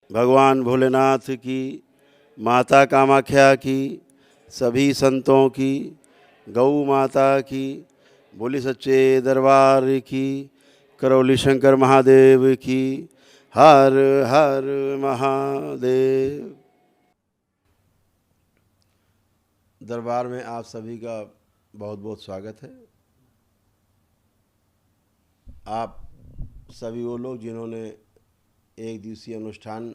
भगवान भोलेनाथ की, माता कामाख्या की, सभी संतों की, गौ माता की, बोली सच्चे दरबार की, करौली शंकर महादेव की, हर हर महादेव। दरबार में आप सभी का बहुत बहुत स्वागत है। आप सभी वो लोग जिन्होंने एक दिवसीय अनुष्ठान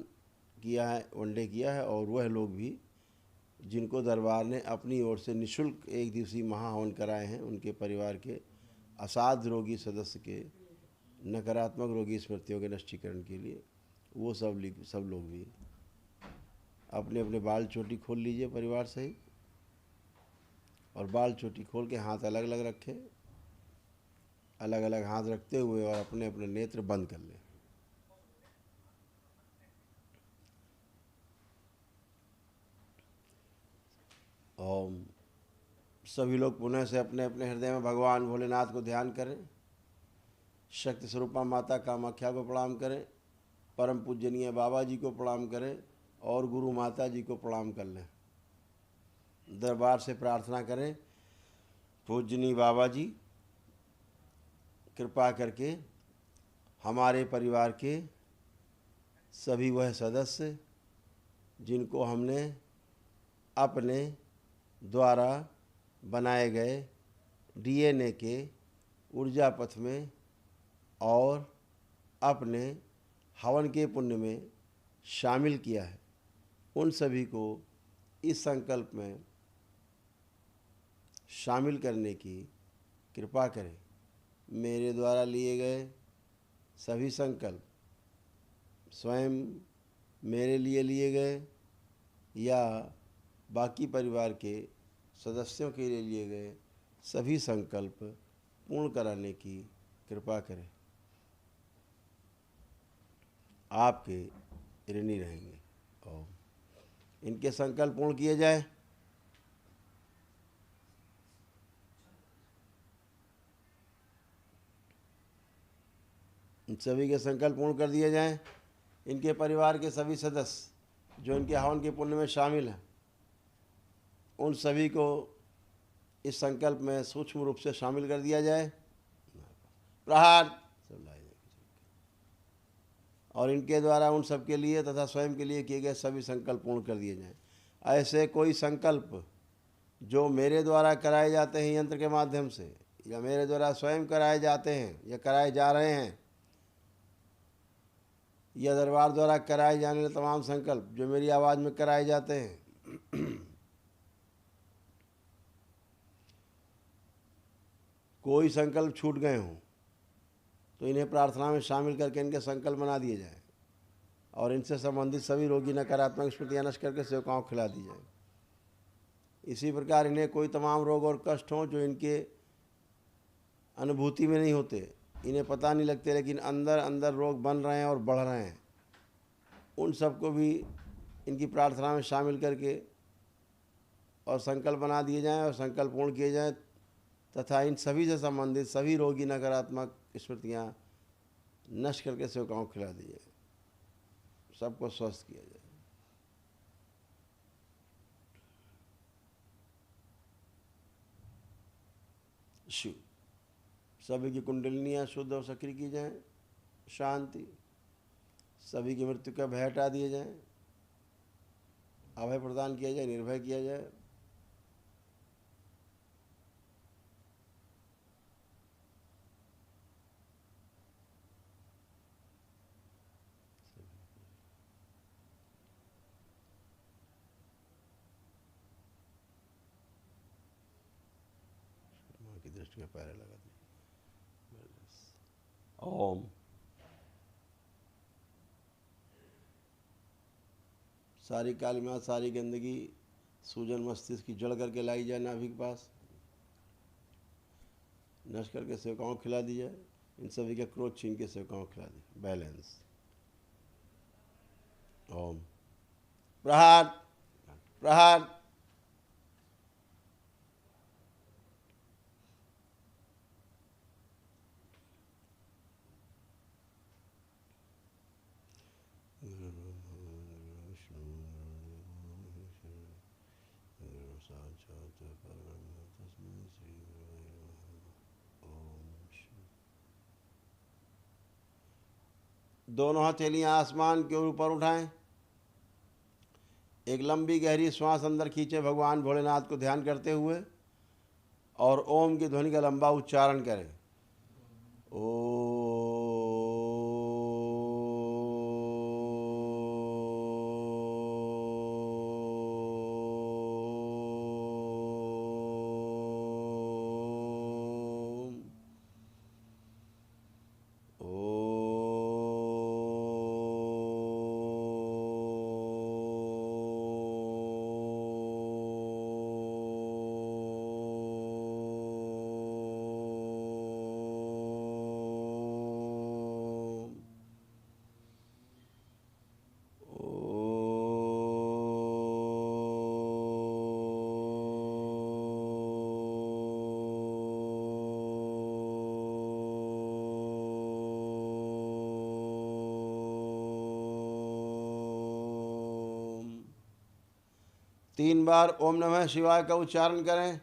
किया है, वनडे किया है, और वह लोग भी जिनको दरबार ने अपनी ओर से निःशुल्क एक दिवसीय महाहवन कराए हैं, उनके परिवार के असाध्य रोगी सदस्य के नकारात्मक रोगी स्मृतियों के नष्टीकरण के लिए, वो सब लोग भी अपने अपने बाल चोटी खोल लीजिए परिवार सहित, और बाल चोटी खोल के हाथ अलग अलग रखें, अलग अलग हाथ रखते हुए, और अपने अपने नेत्र बंद कर लें। ओम। सभी लोग पुनः से अपने अपने हृदय में भगवान भोलेनाथ को ध्यान करें, शक्ति स्वरूपा माता कामाख्या को प्रणाम करें, परम पूजनीय बाबा जी को प्रणाम करें, और गुरु माता जी को प्रणाम कर लें। दरबार से प्रार्थना करें, पूजनीय बाबा जी कृपा करके हमारे परिवार के सभी वह सदस्य जिनको हमने अपने द्वारा बनाए गए डीएनए के ऊर्जा पथ में और अपने हवन के पुण्य में शामिल किया है, उन सभी को इस संकल्प में शामिल करने की कृपा करें। मेरे द्वारा लिए गए सभी संकल्प स्वयं मेरे लिए गए या बाकी परिवार के सदस्यों के लिए गए सभी संकल्प पूर्ण कराने की कृपा करें। आपके ऋणी रहेंगे। और इनके संकल्प पूर्ण किए जाए। इन सभी के संकल्प पूर्ण कर दिए जाएं। इनके परिवार के सभी सदस्य जो इनके हवन के पुण्य में शामिल हैं, उन सभी को इस संकल्प में सूक्ष्म रूप से शामिल कर दिया जाए। प्रहार। और इनके द्वारा उन सब के लिए तथा स्वयं के लिए किए गए सभी संकल्प पूर्ण कर दिए जाएं। ऐसे कोई संकल्प जो मेरे द्वारा कराए जाते हैं यंत्र के माध्यम से, या मेरे द्वारा स्वयं कराए जाते हैं या कराए जा रहे हैं, या दरबार द्वारा कराए जाने वाले तमाम संकल्प जो मेरी आवाज़ में कराए जाते हैं, कोई संकल्प छूट गए हों तो इन्हें प्रार्थना में शामिल करके इनके संकल्प बना दिए जाएं, और इनसे संबंधित सभी रोगी नकारात्मक स्मृतियाँ नष्ट करके सेवकाओं को खिला दी जाए। इसी प्रकार इन्हें कोई तमाम रोग और कष्ट हों जो इनके अनुभूति में नहीं होते, इन्हें पता नहीं लगते, लेकिन अंदर अंदर रोग बन रहे हैं और बढ़ रहे हैं, उन सबको भी इनकी प्रार्थना में शामिल करके और संकल्प बना दिए जाएं और संकल्प पूर्ण किए जाएं, तथा इन सभी से संबंधित सभी रोगी नकारात्मक स्मृतियाँ नष्ट करके सेवकाओं को खिला दी जाए, सबको स्वस्थ किया जाए। शिव। सभी की कुंडलिनियाँ शुद्ध और सक्रिय की जाएं। शांति। सभी की मृत्यु का भय हटा दिए जाएं, अभय प्रदान किया जाए, निर्भय किया जाए। माँ की दृष्टि में पैर लगा दिए। ओम। सारी काली माँ, सारी गंदगी सूजन मस्तिष्क की जड़ करके लाई जाए नाभि के पास, नष्ट करके सेवकाओं को खिला दी जाए। इन सभी का क्रोध छीन के सेवकाओं को खिला दी। बैलेंस। ओम। प्रहार। प्रहार। दोनों हथेलियां आसमान के ऊपर उठाएं। एक लंबी गहरी श्वास अंदर खींचें भगवान भोलेनाथ को ध्यान करते हुए, और ओम की ध्वनि का लंबा उच्चारण करें। तीन बार ओम नमः शिवाय का उच्चारण करें।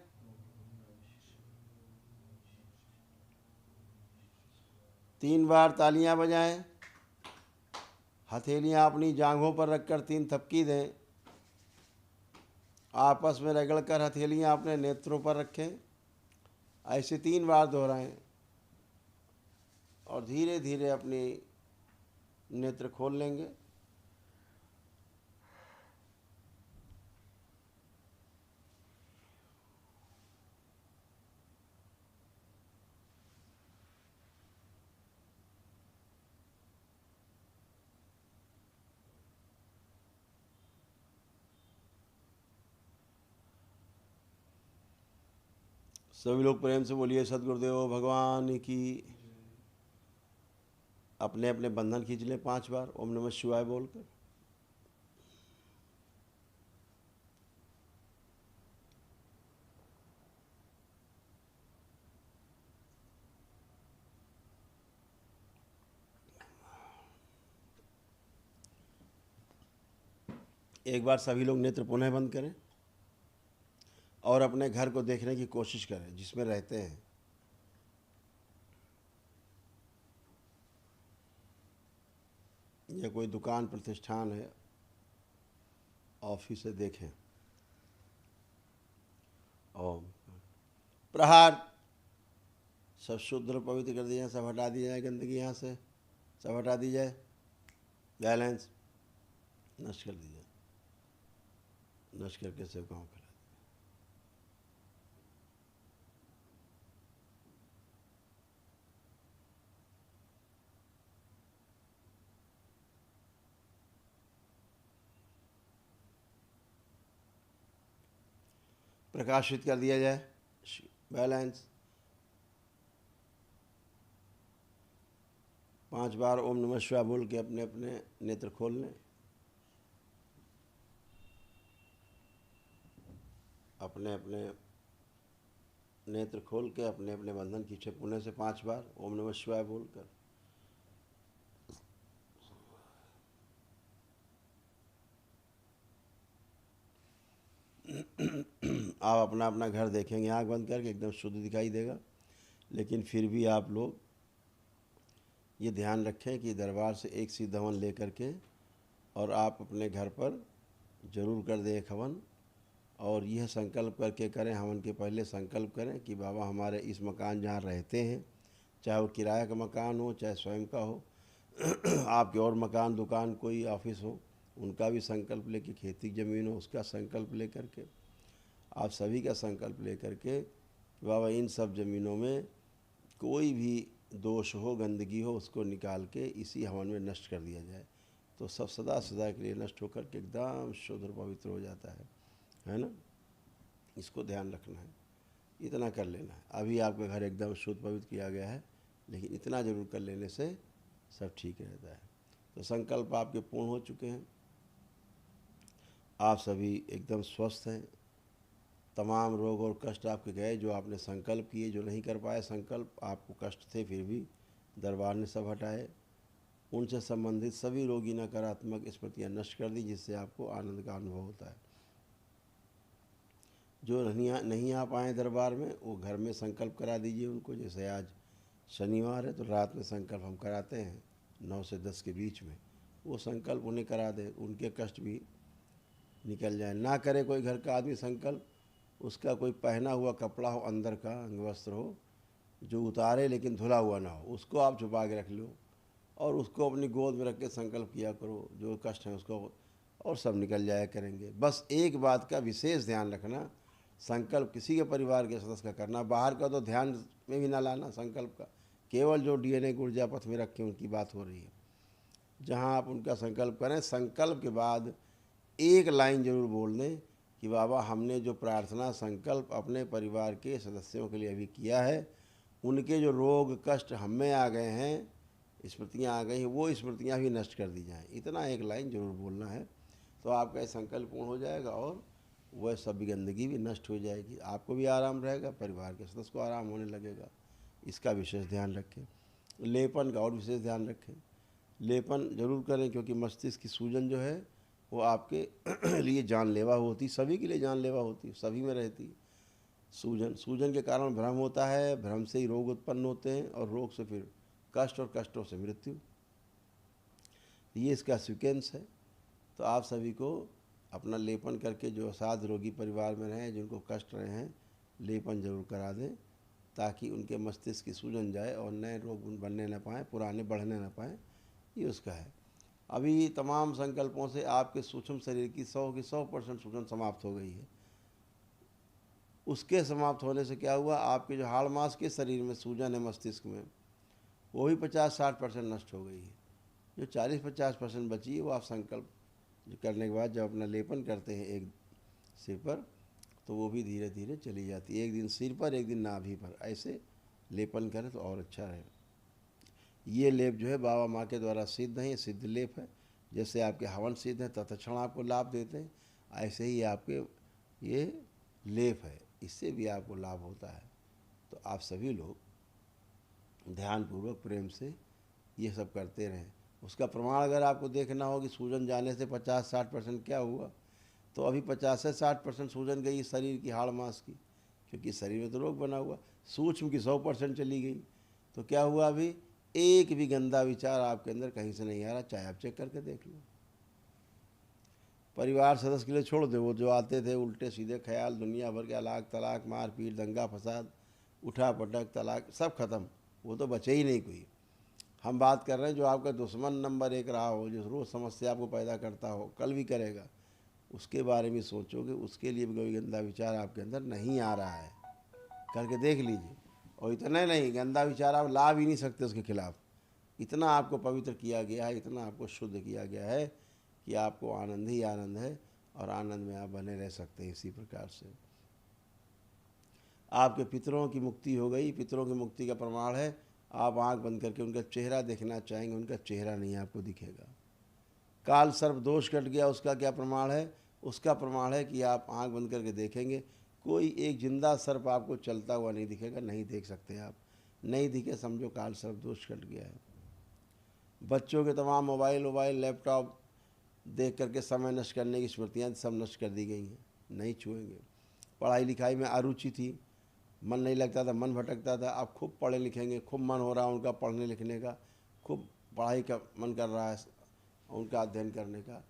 तीन बार तालियां बजाएं। हथेलियां अपनी जांघों पर रखकर तीन थपकी दें। आपस में रगड़कर हथेलियां अपने नेत्रों पर रखें। ऐसे तीन बार दोहराएं और धीरे धीरे अपनी नेत्र खोल लेंगे। सभी लोग प्रेम से बोलिए सद्गुरुदेव भगवान की। अपने अपने बंधन खींच लें 5 बार ओम नमः शिवाय बोलकर। एक बार सभी लोग नेत्र पुनः बंद करें और अपने घर को देखने की कोशिश करें जिसमें रहते हैं। या कोई दुकान प्रतिष्ठान है, ऑफिस है, देखें। ओम प्रहार। सब शुद्ध और पवित्र कर दिया जाए, सब हटा दी जाए गंदगी, यहाँ से सब हटा दी जाए, बैलेंस नष्ट कर दी जाए, नष्ट करके सब गाँव खिला। प्रकाशित कर दिया जाए, बैलेंस। 5 बार ओम नमः शिवाय बोल के अपने अपने नेत्र खोल लें। अपने अपने नेत्र खोल के अपने अपने बंधन खींचे पुणे से 5 बार ओम नमः शिवाय बोलकर। आप अपना अपना घर देखेंगे आँख बंद करके, एकदम शुद्ध दिखाई देगा। लेकिन फिर भी आप लोग ये ध्यान रखें कि दरबार से एक सिद्ध हवन ले करके और आप अपने घर पर जरूर कर दें एक हवन। और यह संकल्प करके करें, हवन के पहले संकल्प करें कि बाबा हमारे इस मकान जहाँ रहते हैं, चाहे वो किराए का मकान हो चाहे स्वयं का हो, आपके और मकान दुकान कोई ऑफिस हो, उनका भी संकल्प लेके, खेती की ज़मीन हो उसका संकल्प ले करके, आप सभी का संकल्प ले करके बाबा इन सब ज़मीनों में कोई भी दोष हो, गंदगी हो, उसको निकाल के इसी हवन में नष्ट कर दिया जाए। तो सब सदा सदा के लिए नष्ट होकर के एकदम शुद्ध और पवित्र हो जाता है ना। इसको ध्यान रखना है, इतना कर लेना है। अभी आपका घर एकदम शुद्ध पवित्र किया गया है, लेकिन इतना ज़रूर कर लेने से सब ठीक रहता है। तो संकल्प आपके पूर्ण हो चुके हैं, आप सभी एकदम स्वस्थ हैं। तमाम रोग और कष्ट आपके गए जो आपने संकल्प किए, जो नहीं कर पाए संकल्प, आपको कष्ट थे फिर भी दरबार ने सब हटाए। उनसे संबंधित सभी रोगी नकारात्मक स्मृतियाँ नष्ट कर दी, जिससे आपको आनंद का अनुभव होता है। जो नहीं आ पाए दरबार में, वो घर में संकल्प करा दीजिए उनको। जैसे आज शनिवार है तो रात में संकल्प हम कराते हैं 9 से 10 के बीच में, वो संकल्प उन्हें करा दे, उनके कष्ट भी निकल जाए। ना करे कोई घर का आदमी संकल्प, उसका कोई पहना हुआ कपड़ा हो, अंदर का अंगवस्त्र हो जो उतारे लेकिन धुला हुआ ना हो, उसको आप छुपा के रख लो और उसको अपनी गोद में रख के संकल्प किया करो, जो कष्ट है उसको, और सब निकल जाया करेंगे। बस एक बात का विशेष ध्यान रखना, संकल्प किसी के परिवार के सदस्य का करना, बाहर का तो ध्यान में भी ना लाना संकल्प का, केवल जो DNA ऊर्जा पथ में रखे उनकी बात हो रही है। जहाँ आप उनका संकल्प करें, संकल्प के बाद एक लाइन जरूर बोल दें कि बाबा हमने जो प्रार्थना संकल्प अपने परिवार के सदस्यों के लिए अभी किया है, उनके जो रोग कष्ट हम में आ गए हैं, स्मृतियाँ आ गई हैं, वो स्मृतियाँ भी नष्ट कर दी जाएं। इतना एक लाइन जरूर बोलना है, तो आपका ये संकल्प पूर्ण हो जाएगा और वह सभी गंदगी भी नष्ट हो जाएगी। आपको भी आराम रहेगा, परिवार के सदस्य को आराम होने लगेगा। इसका विशेष ध्यान रखें। लेपन का और विशेष ध्यान रखें। लेपन जरूर करें, क्योंकि मस्तिष्क की सूजन जो है वो आपके लिए जानलेवा होती, सभी के लिए जानलेवा होती, सभी में रहती। सूजन के कारण भ्रम होता है, भ्रम से ही रोग उत्पन्न होते हैं और रोग से फिर कष्ट और कष्टों से मृत्यु। ये इसका सीक्वेंस है। तो आप सभी को अपना लेपन करके, जो असाध रोगी परिवार में रहें, जिनको कष्ट रहे हैं, लेपन जरूर करा दें, ताकि उनके मस्तिष्क की सूजन जाए और नए रोग बनने न पाएँ, पुराने बढ़ने न पाएँ। ये उसका है। अभी तमाम संकल्पों से आपके सूक्ष्म शरीर की 100% सूजन समाप्त हो गई है। उसके समाप्त होने से क्या हुआ, आपके जो हाड़ मांस के शरीर में सूजन है मस्तिष्क में, वो भी 50-60% नष्ट हो गई है। जो 40-50% बची है, वो आप संकल्प करने के बाद जब अपना लेपन करते हैं एक सिर पर, तो वो भी धीरे धीरे चली जाती है। एक दिन सिर पर, एक दिन नाभि पर, ऐसे लेपन करें तो और अच्छा रहेगा। ये लेप जो है बाबा माँ के द्वारा सिद्ध है, ये सिद्ध लेप है। जैसे आपके हवन सिद्ध है, तत्क्षण आपको लाभ देते हैं, ऐसे ही आपके ये लेप है, इससे भी आपको लाभ होता है। तो आप सभी लोग ध्यानपूर्वक प्रेम से ये सब करते रहें। उसका प्रमाण अगर आपको देखना हो कि सूजन जाने से 50-60% क्या हुआ, तो अभी 50 से 60% सूजन गई शरीर की, हाड़ मांस की, क्योंकि शरीर में तो रोग बना हुआ। सूक्ष्म की 100% चली गई। तो क्या हुआ, अभी एक भी गंदा विचार आपके अंदर कहीं से नहीं आ रहा, चाहे आप चेक करके देख लो। परिवार सदस्य के लिए छोड़ दे, वो जो आते थे उल्टे सीधे ख्याल, दुनिया भर के अलाक तलाक, मारपीट, दंगा फसाद, उठा पटक, तलाक, सब खत्म, वो तो बचे ही नहीं कोई। हम बात कर रहे हैं जो आपका दुश्मन नंबर 1 रहा हो, जो रोज़ समस्या आपको पैदा करता हो, कल भी करेगा, उसके बारे में सोचोगे, उसके लिए भी कोई गंदा विचार आपके अंदर नहीं आ रहा है, करके देख लीजिए। और इतना नहीं, गंदा विचार आप ला भी नहीं सकते उसके खिलाफ। इतना आपको पवित्र किया गया है, इतना आपको शुद्ध किया गया है कि आपको आनंद ही आनंद है, और आनंद में आप बने रह सकते हैं। इसी प्रकार से आपके पितरों की मुक्ति हो गई। पितरों की मुक्ति का प्रमाण है, आप आंख बंद करके उनका चेहरा देखना चाहेंगे, उनका चेहरा नहीं आपको दिखेगा। काल सर्प दोष कट गया, उसका क्या प्रमाण है? उसका प्रमाण है कि आप आंख बंद करके देखेंगे, कोई एक जिंदा सर्प आपको चलता हुआ नहीं दिखेगा, नहीं देख सकते आप। नहीं दिखे, समझो काल सर्प दोष कट गया है। बच्चों के तमाम मोबाइल लैपटॉप देख करके समय नष्ट करने की स्मृतियाँ सब नष्ट कर दी गई हैं, नहीं छुएंगे। पढ़ाई लिखाई में अरुचि थी, मन नहीं लगता था, मन भटकता था, आप खूब पढ़े लिखेंगे, खूब मन हो रहा है उनका पढ़ने लिखने का, खूब पढ़ाई का मन कर रहा है उनका अध्ययन करने का।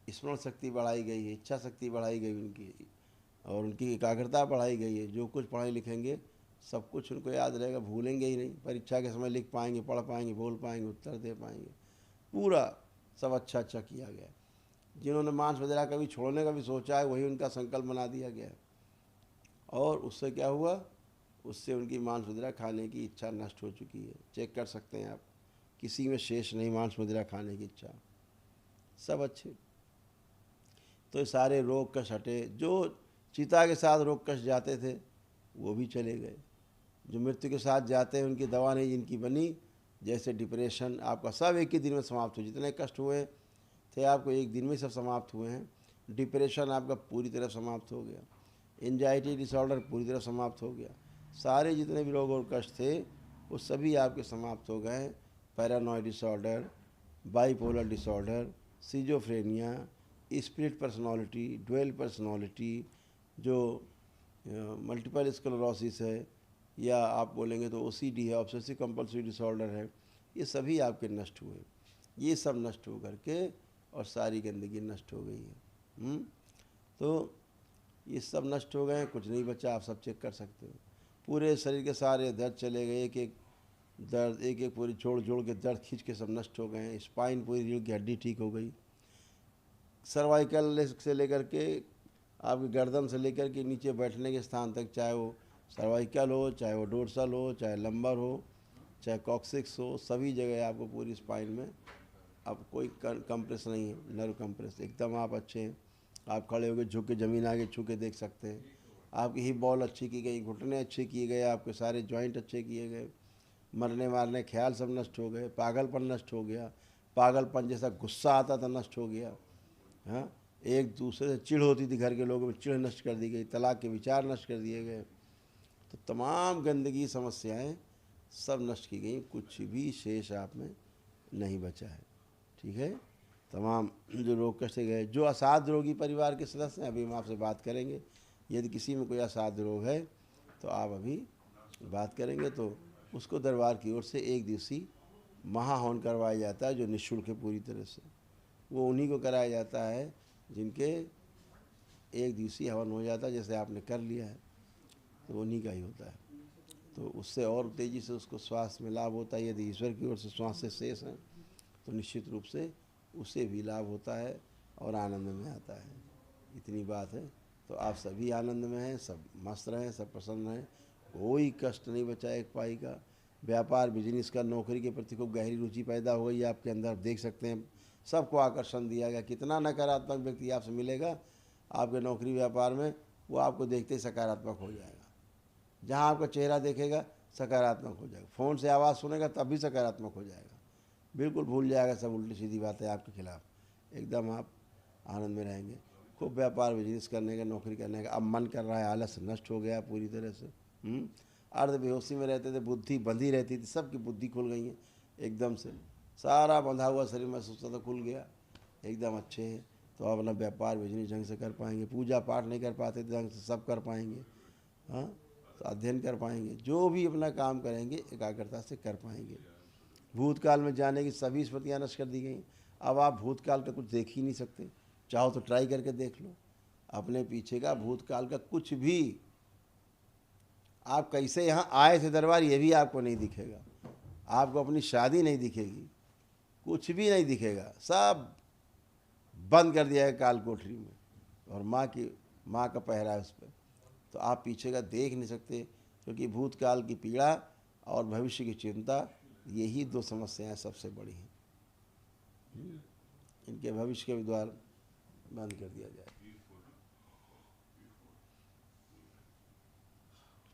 स्मरण शक्ति बढ़ाई गई है, इच्छा शक्ति बढ़ाई गई उनकी, और उनकी एकाग्रता बढ़ाई गई है। जो कुछ पढ़े लिखेंगे सब कुछ उनको याद रहेगा, भूलेंगे ही नहीं। परीक्षा के समय लिख पाएंगे, पढ़ पाएंगे, बोल पाएंगे, उत्तर दे पाएंगे, पूरा सब अच्छा किया गया। जिन्होंने मांस वगैरह कभी छोड़ने का भी सोचा है, वही उनका संकल्प बना दिया गया है, और उससे क्या हुआ, उससे उनकी मांस वगैरह खाने की इच्छा नष्ट हो चुकी है। चेक कर सकते हैं आप, किसी में शेष नहीं मांस वगैरह खाने की इच्छा, सब अच्छे। तो ये सारे रोग कष्ट हटे। जो चिता के साथ रोग कष्ट जाते थे वो भी चले गए। जो मृत्यु के साथ जाते हैं उनकी दवा नहीं जिनकी बनी, जैसे डिप्रेशन आपका सब एक ही दिन में समाप्त हो। जितने कष्ट हुए थे आपको एक दिन में सब समाप्त हुए हैं। डिप्रेशन आपका पूरी तरह समाप्त हो गया, एंजाइटी डिसऑर्डर पूरी तरह समाप्त हो गया, सारे जितने भी रोग और कष्ट थे वो सभी आपके समाप्त हो गए। Paranoid disorder, bipolar disorder, schizophrenia, split personality, dual personality, जो मल्टीपल स्क्लेरोसिस है, या आप बोलेंगे तो ओसीडी है, ऑब्सेसिव कंपल्सिव डिसऑर्डर है, ये सभी आपके नष्ट हुए। ये सब नष्ट हो करके और सारी गंदगी नष्ट हो गई है। तो ये सब नष्ट हो गए हैं, कुछ नहीं बचा। आप सब चेक कर सकते हो, पूरे शरीर के सारे दर्द चले गए, एक एक दर्द, एक एक पूरी जोड़ जोड़ के दर्द खींच के सब नष्ट हो गए हैं। स्पाइन पूरी रीढ़ की हड्डी ठीक हो गई, सर्वाइकल से लेकर के आपकी गर्दन से लेकर के नीचे बैठने के स्थान तक, चाहे वो सर्वाइकल हो, चाहे वो डोर्सल हो, चाहे लंबर हो, चाहे कॉक्सिक्स हो, सभी जगह आपको पूरी स्पाइन में अब कोई कंप्रेस नहीं है, नर्व कंप्रेस एकदम आप अच्छे हैं। आप खड़े होकर झुक के ज़मीन आगे छू के देख सकते हैं। आपकी हिप बॉल अच्छी की गई, घुटने अच्छे किए गए, आपके सारे जॉइंट अच्छे किए गए, मरने मारने ख्याल सब नष्ट हो गए, पागलपन नष्ट हो गया, पागलपन जैसा गुस्सा आता था नष्ट हो गया। हाँ, एक दूसरे से चिढ़ होती थी घर के लोगों में, चिढ़ नष्ट कर दी गई, तलाक के विचार नष्ट कर दिए गए। तो तमाम गंदगी समस्याएं सब नष्ट की गई, कुछ भी शेष आप में नहीं बचा है। ठीक है, तमाम जो रोग कष्ट गए, जो असाध्य रोगी परिवार के सदस्य हैं, अभी हम आपसे बात करेंगे। यदि किसी में कोई असाध्य रोग है तो आप अभी बात करेंगे, तो उसको दरबार की ओर से एक दिवसीय महाहवन करवाया जाता है, जो निःशुल्क है पूरी तरह से। वो उन्हीं को कराया जाता है जिनके एक दिवसीय हवन हो जाता है, जैसे आपने कर लिया है, तो उन्हीं का ही होता है। तो उससे और तेज़ी से उसको स्वास्थ्य में लाभ होता है। यदि ईश्वर की ओर से स्वास्थ्य शेष हैं तो निश्चित रूप से उसे भी लाभ होता है और आनंद में आता है। इतनी बात है। तो आप सभी आनंद में हैं, सब मस्त रहें, सब प्रसन्न रहें, कोई कष्ट नहीं बचा एक पाई का। व्यापार बिजनेस का, नौकरी के प्रति खूब गहरी रुचि पैदा हो गई आपके अंदर, देख सकते हैं सबको आकर्षण दिया गया। कितना नकारात्मक व्यक्ति आपसे मिलेगा आपके नौकरी व्यापार में, वो आपको देखते ही सकारात्मक हो जाएगा। जहाँ आपका चेहरा देखेगा सकारात्मक हो जाएगा, फ़ोन से आवाज़ सुनेगा तब भी सकारात्मक हो जाएगा, बिल्कुल भूल जाएगा सब उल्टी सीधी बातें आपके खिलाफ, एकदम आप आनंद में रहेंगे। खूब व्यापार बिजनेस करने का, नौकरी करने का अब मन कर रहा है, आलस नष्ट हो गया पूरी तरह से। अर्ध बेहोशी में रहते थे, बुद्धि बंधी रहती थी, सबकी बुद्धि खुल गई है एकदम से, सारा बंधा हुआ शरीर महसूस होता खुल गया, एकदम अच्छे हैं। तो आप अपना व्यापार बिजनेस ढंग से कर पाएंगे, पूजा पाठ नहीं कर पाते थे ढंग से सब कर पाएंगे। हाँ, तो अध्ययन कर पाएंगे, जो भी अपना काम करेंगे एकाग्रता से कर पाएंगे। भूतकाल में जाने की सभी स्मृतियाँ नष्ट कर दी गई। अब आप भूतकाल का कुछ देख ही नहीं सकते, चाहो तो ट्राई करके देख लो अपने पीछे का भूतकाल का कुछ भी। आप कैसे यहाँ आए थे दरबार ये भी आपको नहीं दिखेगा, आपको अपनी शादी नहीं दिखेगी, कुछ भी नहीं दिखेगा, सब बंद कर दिया है काल कोठरी में, और माँ का पहरा है उस पर। तो आप पीछे का देख नहीं सकते, क्योंकि भूतकाल की पीड़ा और भविष्य की चिंता, यही दो समस्याएं सबसे बड़ी हैं। इनके भविष्य के द्वार बंद कर दिया जाए।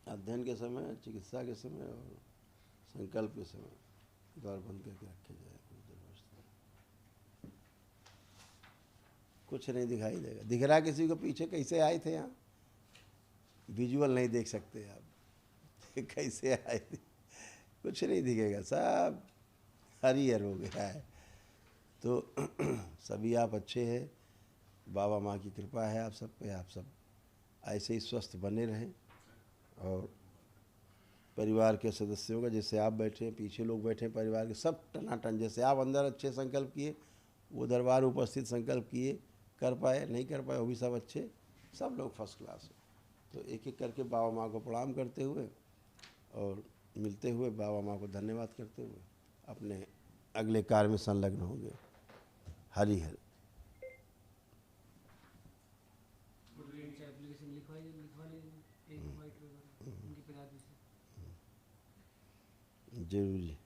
अध्ययन के समय, चिकित्सा के समय और संकल्प के समय द्वार बंद करके रखे जाए। कुछ नहीं दिखाई देगा, दिख रहा किसी को पीछे कैसे आए थे, यहाँ विजुअल नहीं देख सकते आप कैसे आए थे, कुछ नहीं दिखेगा, सब हरिहर हो गया है। तो सभी आप अच्छे हैं, बाबा माँ की कृपा है आप सब पे, आप सब ऐसे ही स्वस्थ बने रहें। और परिवार के सदस्यों का, जैसे आप बैठे हैं, पीछे लोग बैठे हैं परिवार के, सब टनाटन, जैसे आप अंदर अच्छे संकल्प किए, वो दरबार उपस्थित संकल्प किए, कर पाए नहीं कर पाए वो भी सब अच्छे, सब लोग फर्स्ट क्लास हैं। तो एक एक करके बाबा माँ को प्रणाम करते हुए और मिलते हुए बाबा माँ को धन्यवाद करते हुए अपने अगले कार्य में संलग्न होंगे। हरि हरि। जरूर जी,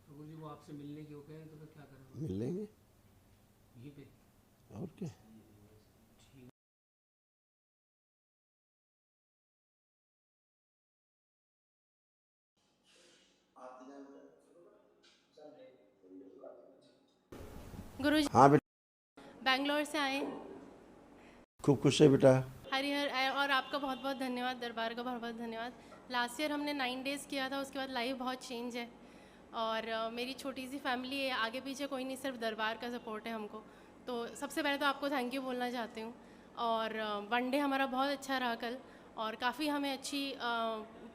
तो गुरुजी वो आपसे मिलने की हो गए हैं, तो फिर क्या करें? मिल लेंगे यहीं पे, और क्या। गुरुजी हाँ बेटा, बैंगलोर से आए। खूब खुश है बेटा। हरिहर और आपका बहुत बहुत धन्यवाद, दरबार का बहुत बहुत धन्यवाद। लास्ट ईयर हमने 9 डेज़ किया था, उसके बाद लाइफ बहुत चेंज है। और मेरी छोटी सी फैमिली है, आगे पीछे कोई नहीं, सिर्फ दरबार का सपोर्ट है हमको। तो सबसे पहले तो आपको थैंक यू बोलना चाहती हूँ। और वनडे हमारा बहुत अच्छा रहा कल, और काफ़ी हमें अच्छी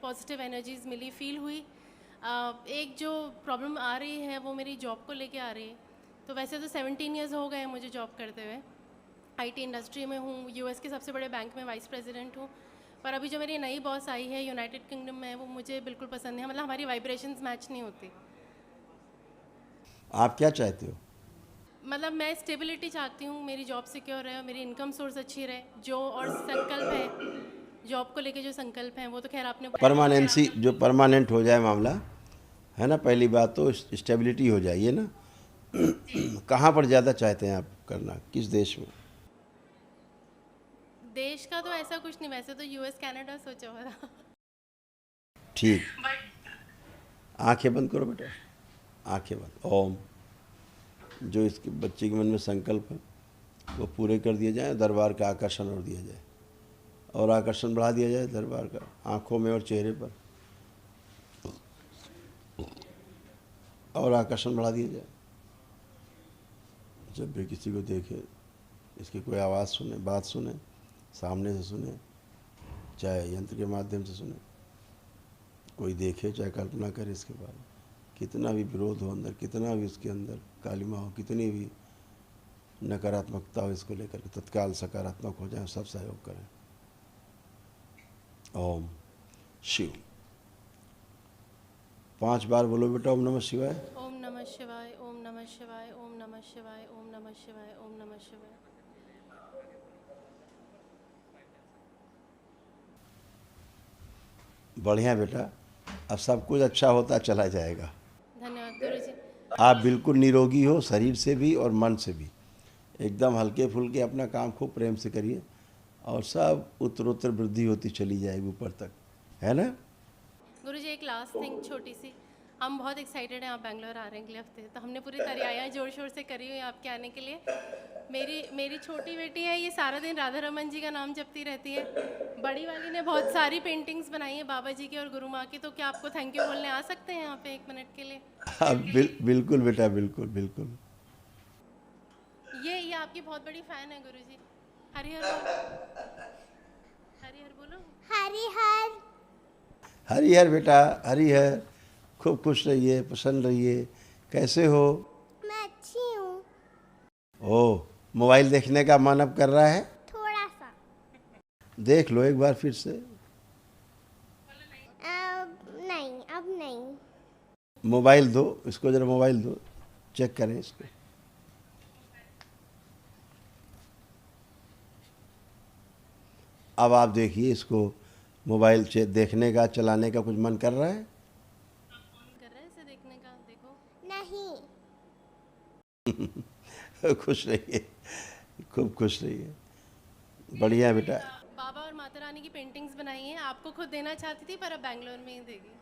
पॉजिटिव एनर्जीज़ मिली, फील हुई। एक जो प्रॉब्लम आ रही है वो मेरी जॉब को लेके आ रही है। तो वैसे तो 17 ईयर्स हो गए मुझे जॉब करते हुए, आईटी इंडस्ट्री में हूँ, यूएस के सबसे बड़े बैंक में वाइस प्रेसिडेंट हूँ। पर अभी जो मेरी नई बॉस आई है यूनाइटेड किंगडम में, वो मुझे बिल्कुल पसंद नहीं है, मतलब हमारी वाइब्रेशंस मैच नहीं होती। आप क्या चाहते हो? मतलब मैं स्टेबिलिटी चाहती हूँ, मेरी जॉब सिक्योर रहे और मेरी इनकम सोर्स अच्छी रहे, जो और संकल्प है जॉब को लेके, जो संकल्प हैं वो तो खैर आपने परमानेंसी, जो परमानेंट हो जाए मामला, है ना। पहली बात तो स्टेबिलिटी हो जाइए ना। कहाँ पर ज़्यादा चाहते हैं आप करना, किस देश में? देश का तो ऐसा कुछ नहीं, वैसे तो यूएस कनाडा सोचा हुआ था। ठीक, आंखें बंद करो बेटा, आंखें बंद। ओम। जो इसके बच्चे के मन में संकल्प है वो पूरे कर दिए जाए, दरबार का आकर्षण और दिया जाए, और आकर्षण बढ़ा दिया जाए दरबार का आँखों में और चेहरे पर, और आकर्षण बढ़ा दिया जाए। जब भी किसी को देखे, इसकी कोई आवाज़ सुने, बात सुने, सामने से सुने, चाहे यंत्र के माध्यम से सुने, कोई देखे चाहे कल्पना करे, इसके बारे में कितना भी विरोध हो अंदर, कितना भी उसके अंदर कालिमा हो, कितनी भी नकारात्मकता हो, इसको लेकर के तत्काल सकारात्मक हो जाए, सब सहयोग करें। ओम शिव। 5 बार बोलो बेटा, ओम नमः शिवाय। ओम नमः शिवाय, ओम नमः शिवाय, ओम नमः शिवाय, ओम नमः शिवाय, ओम नमः शिवाय। बढ़िया बेटा, अब सब कुछ अच्छा होता चला जाएगा। धन्यवाद गुरुजी। आप बिल्कुल निरोगी हो, शरीर से भी और मन से भी। एकदम हल्के फुल्के अपना काम खूब प्रेम से करिए, और सब उत्तरोत्तर वृद्धि होती चली जाएगी ऊपर तक, है ना। गुरुजी एक लास्ट थिंग छोटी सी, हम बहुत एक्साइटेड हैं आप बैंगलोर आ रहे हैं अगले हफ्ते, तो हमने पूरी तैयारियां जोर शोर से करी हुई हैं आपके आने के लिए। मेरी छोटी बेटी है, ये सारा दिन राधा रमन जी का नाम जपती रहती है। बड़ी वाली ने बहुत सारी पेंटिंग्स बनाई है बाबा जी की और गुरु माँ की, तो क्या आपको थैंक यू बोलने आ सकते हैं यहाँ पे 1 मिनट के लिए? हाँ, बिल्कुल बेटा, बिल्कुल बिल्कुल। ये आपकी बहुत बड़ी फैन है गुरुजी। हरिहर बोलो, हरिहर बोलो। हरिहर। हरिहर बेटा, हरिहर। खूब खुश रहिए, प्रसन्न रहिए। कैसे हो? मैं अच्छी हूँ। ओह, मोबाइल देखने का मन अब कर रहा है? थोड़ा सा। देख लो एक बार फिर से। अब नहीं। मोबाइल दो इसको, जरा मोबाइल दो, चेक करें इसको। अब आप देखिए इसको, मोबाइल देखने का, चलाने का कुछ मन कर रहा है? कर रहे हैं इसे देखने का, देखो। नहीं। खुश रहिए, खूब खुश रहिए। बढ़िया बेटा। बाबा और माता रानी की पेंटिंग्स बनाई हैं, आपको खुद देना चाहती थी पर अब बैंगलोर में ही देगी।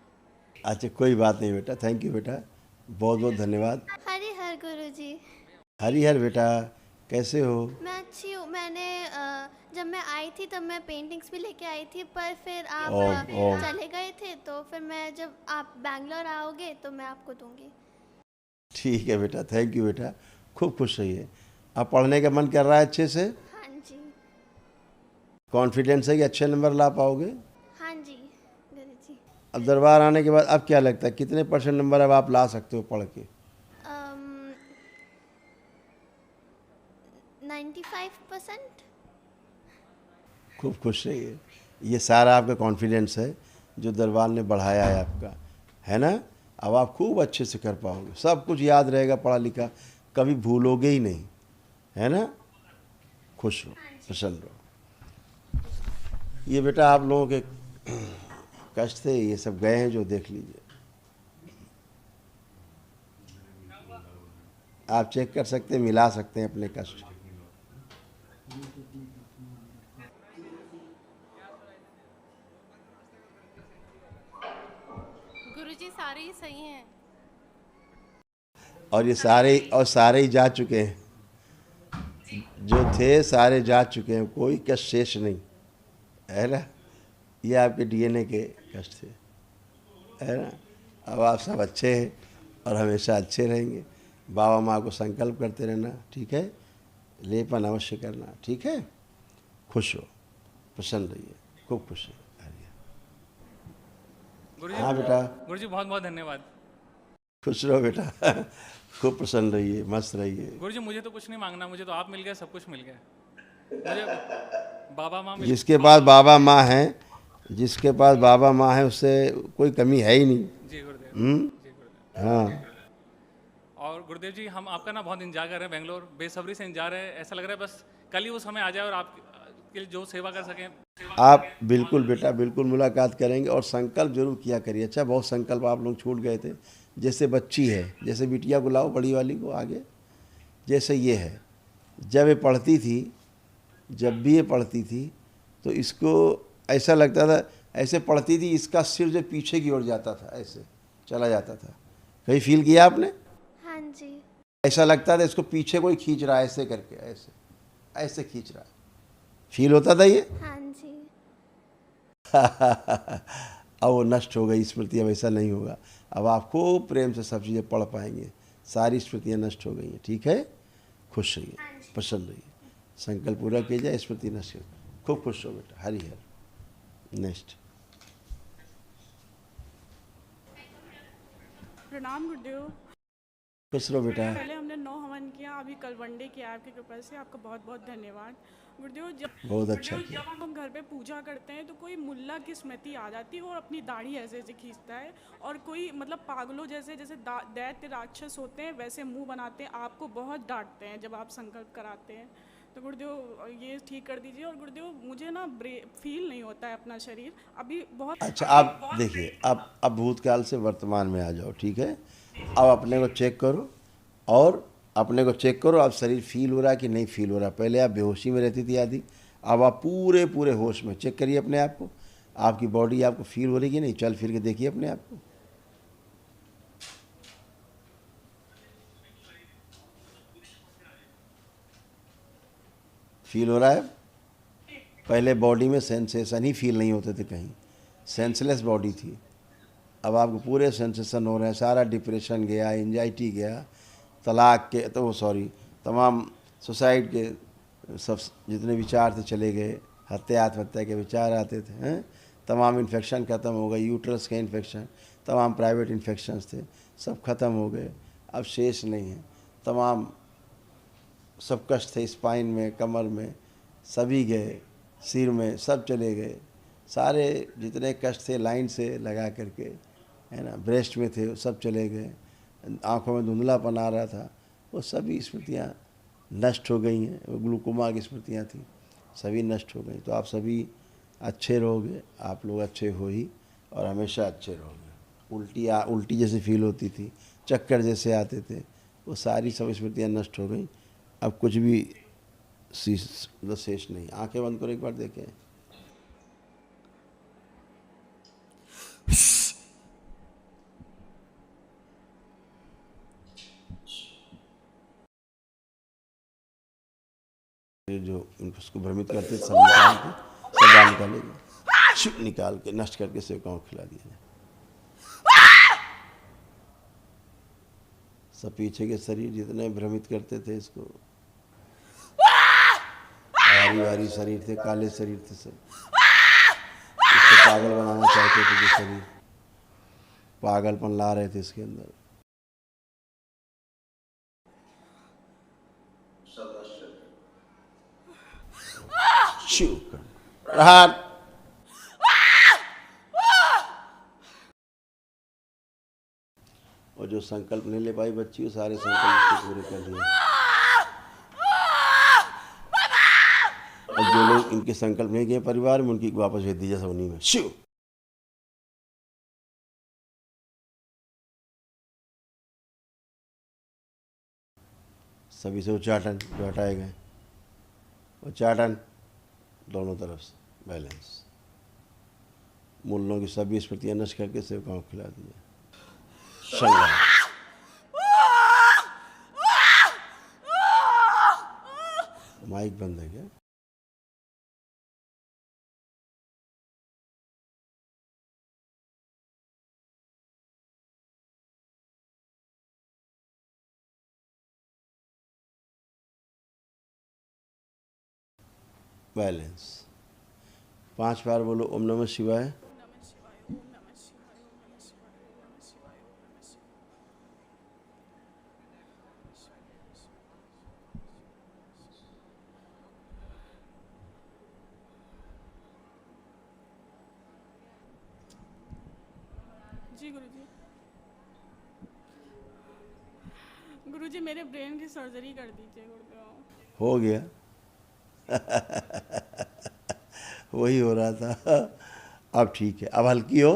अच्छा, कोई बात नहीं बेटा, थैंक यू बेटा, बहुत बहुत धन्यवाद। हरिहर गुरुजी। हरिहर बेटा, कैसे हो? मैं अच्छी हूँ। मैंने जब मैं आई थी तब मैं पेंटिंग्स भी लेके आई थी, पर फिर आप ओम। चले गए थे, तो फिर मैं जब आप बैंगलोर आओगे तो मैं आपको दूंगी। ठीक है बेटा, थैंक यू बेटा, खूब खुश रहिए। आप पढ़ने का मन कर रहा है अच्छे से? हाँ जी। कॉन्फिडेंस है कि अच्छे नंबर ला पाओगे? हाँ जी गुरुजी। अब दरबार आने के बाद अब क्या लगता है, कितने % नंबर अब आप ला सकते हो पढ़ के? 95%। खूब खुश रहिए। ये सारा आपका कॉन्फिडेंस है जो दरबार ने बढ़ाया है आपका, है ना। अब आप खूब अच्छे से कर पाओगे, सब कुछ याद रहेगा, पढ़ा लिखा, कभी भूलोगे ही नहीं, है ना। खुश रहो, प्रसन्न रहो। ये बेटा आप लोगों के कष्ट थे, ये सब गए हैं जो, देख लीजिए। आप चेक कर सकते हैं, मिला सकते हैं अपने कष्ट। गुरुजी सारे ही सही हैं। और ये सारे ही जा चुके हैं, जो थे सारे जा चुके हैं, कोई कष्ट शेष नहीं, है ना। ये आपके डीएनए के कष्ट थे, है ना। अब आप सब अच्छे हैं और हमेशा अच्छे रहेंगे। बाबा माँ को संकल्प करते रहना, ठीक है। लेपन अवश्य करना, ठीक है। खुश हो, प्रसन्न रहिए, खूब खुश रहिए। गुरुजी, हाँ बेटा, गुरुजी बहुत बहुत धन्यवाद। खुश रहो बेटा, खूब प्रसन्न रहिए, मस्त रहिए। गुरुजी मुझे तो कुछ नहीं मांगना, मुझे तो आप मिल गए, सब कुछ मिल गया। मुझे बाबा माँ मिल जिसके पास बाबा माँ हैं, जिसके पास बाबा माँ है, उससे कोई कमी है ही नहीं। जी गुरुदेव, हम्म, जी गुरुदेव। हाँ। और गुरुदेव जी हम आपका ना बहुत इंतजार कर रहे हैं, बेंगलोर बेसब्री से इंतजार है। ऐसा लग रहा है बस कल ही वो समय आ जाए और आपके लिए जो सेवा कर सकें। आप बिल्कुल बेटा, बिल्कुल मुलाकात करेंगे और संकल्प जरूर किया करिए। अच्छा, बहुत संकल्प आप लोग छूट गए थे। जैसे बच्ची है, जैसे बिटिया को लाओ, बड़ी वाली को आगे, जैसे ये है, जब ये पढ़ती थी, जब भी ये पढ़ती थी तो इसको ऐसा लगता था, ऐसे पढ़ती थी, इसका सिर जो पीछे की ओर जाता था, ऐसे चला जाता था। कहीं फील किया आपने? हाँ जी। ऐसा लगता था इसको पीछे कोई खींच रहा है, ऐसे करके, ऐसे ऐसे खींच रहा है। फील होता था ये? हाँ जी। अब वो नष्ट हो गई स्मृति, अब ऐसा नहीं होगा। अब आप खूब प्रेम से सब चीज़ें पढ़ पाएंगे। सारी स्मृतियाँ नष्ट हो गई हैं, ठीक है? खुश रहिए, प्रसन्न रहिए, संकल्प पूरा किया जाए, स्मृति नष्ट हो। खूब खुश हो बेटा, हरि हर। नेक्स्ट। प्रणाम गुरुदेव। खुश रहो बेटा। पहले हमने 9 हवन किया, अभी कल वनडे किया आपकी कृपा से। आपका बहुत बहुत धन्यवाद गुरुदेव। बहुत अच्छा गुरुदेव, किया। जब हम घर पे पूजा करते हैं तो कोई मुल्ला की स्मृति आ जाती है और अपनी दाढ़ी ऐसे ऐसे खींचता है, और कोई मतलब पागलों जैसे जैसे दैत्य राक्षस होते हैं वैसे मुंह बनाते हैं, आपको बहुत डांटते हैं जब आप संकल्प कराते हैं। तो गुरुदेव ये ठीक कर दीजिए। और गुरुदेव मुझे ना फील नहीं होता है अपना शरीर अभी बहुत। अच्छा, आप देखिए, अब भूतकाल से वर्तमान में आ जाओ, ठीक है? अब अपने को चेक करो, और अपने को चेक करो, अब शरीर फील हो रहा है कि नहीं फील हो रहा। पहले आप बेहोशी में रहती थी आदि, अब आप पूरे पूरे होश में। चेक करिए अपने आप को, आपकी बॉडी आपको फील हो रही कि नहीं? चल फिर के देखिए अपने आप को। फील हो रहा है? पहले बॉडी में सेंसेशन ही फील नहीं होते थे कहीं, सेंसलेस बॉडी थी। अब आपको पूरे सेंसेशन हो रहे हैं, सारा डिप्रेशन गया, एंजाइटी गया, तलाक के तो सॉरी तमाम सुसाइड के सब जितने विचार थे चले गए, हत्या आत्महत्या के विचार आते थे, हैं? तमाम इन्फेक्शन ख़त्म हो गए, यूट्रस के इन्फेक्शन, तमाम प्राइवेट इन्फेक्शंस थे, सब ख़त्म हो गए, अब शेष नहीं है। तमाम सब कष्ट थे स्पाइन में, कमर में, सभी गए, सिर में सब चले गए, सारे जितने कष्ट थे लाइन से लगा करके, है ना, ब्रेस्ट में थे वो सब चले गए, आँखों में धुंधलापन आ रहा था, वो सभी स्मृतियाँ नष्ट हो गई हैं। वो ग्लूकोमा की स्मृतियाँ थी, सभी नष्ट हो गई। तो आप सभी अच्छे रहोगे, आप लोग अच्छे हो ही, और हमेशा अच्छे रहोगे। उल्टी जैसे फील होती थी, चक्कर जैसे आते थे, वो सारी सब स्मृतियाँ नष्ट हो गई। अब कुछ भी शेष नहीं। आंखें बंद करो, एक बार देखें। जो उसको भ्रमित करते सब निकाल के, सब बाहर निकालेंगे, निकाल के नष्ट करके सेवकाओं को खिला दिया जाए। सब पीछे के शरीर जितने भ्रमित करते थे इसको, भारी भारी शरीर थे, काले शरीर थे, सब इसको पागल बनाना चाहते थे। जो शरीर पागलपन ला रहे थे इसके अंदर, प्रहार। और जो संकल्प नहीं ले पाई बच्ची, वो सारे संकल्प इसके पूरे कर दिए। और जो लोग इनके संकल्प नहीं किए परिवार में, उनकी वापस भेज दीजिए सब उन्हीं में। शिव। सभी से उच्चाटन जो हटाए गए, उच्चाटन दोनों तरफ से बैलेंस। मूल्यों की सभी स्मृतियाँ नष्ट करके सेवकाओं को खिला दिया। संग्राम। माइक बंद है क्या? बैलेंस। 5 बार बोलो ओम नमः शिवाय। ओम नमः शिवाय, ओम नमः शिवाय, ओम नमः शिवाय, ओम नमः शिवाय, ओम नमः शिवाय। जी गुरुजी। गुरुजी मेरे ब्रेन की सर्जरी कर दीजिए गुरुदेव। हो गया। वही हो रहा था। अब ठीक है, अब हल्की हो,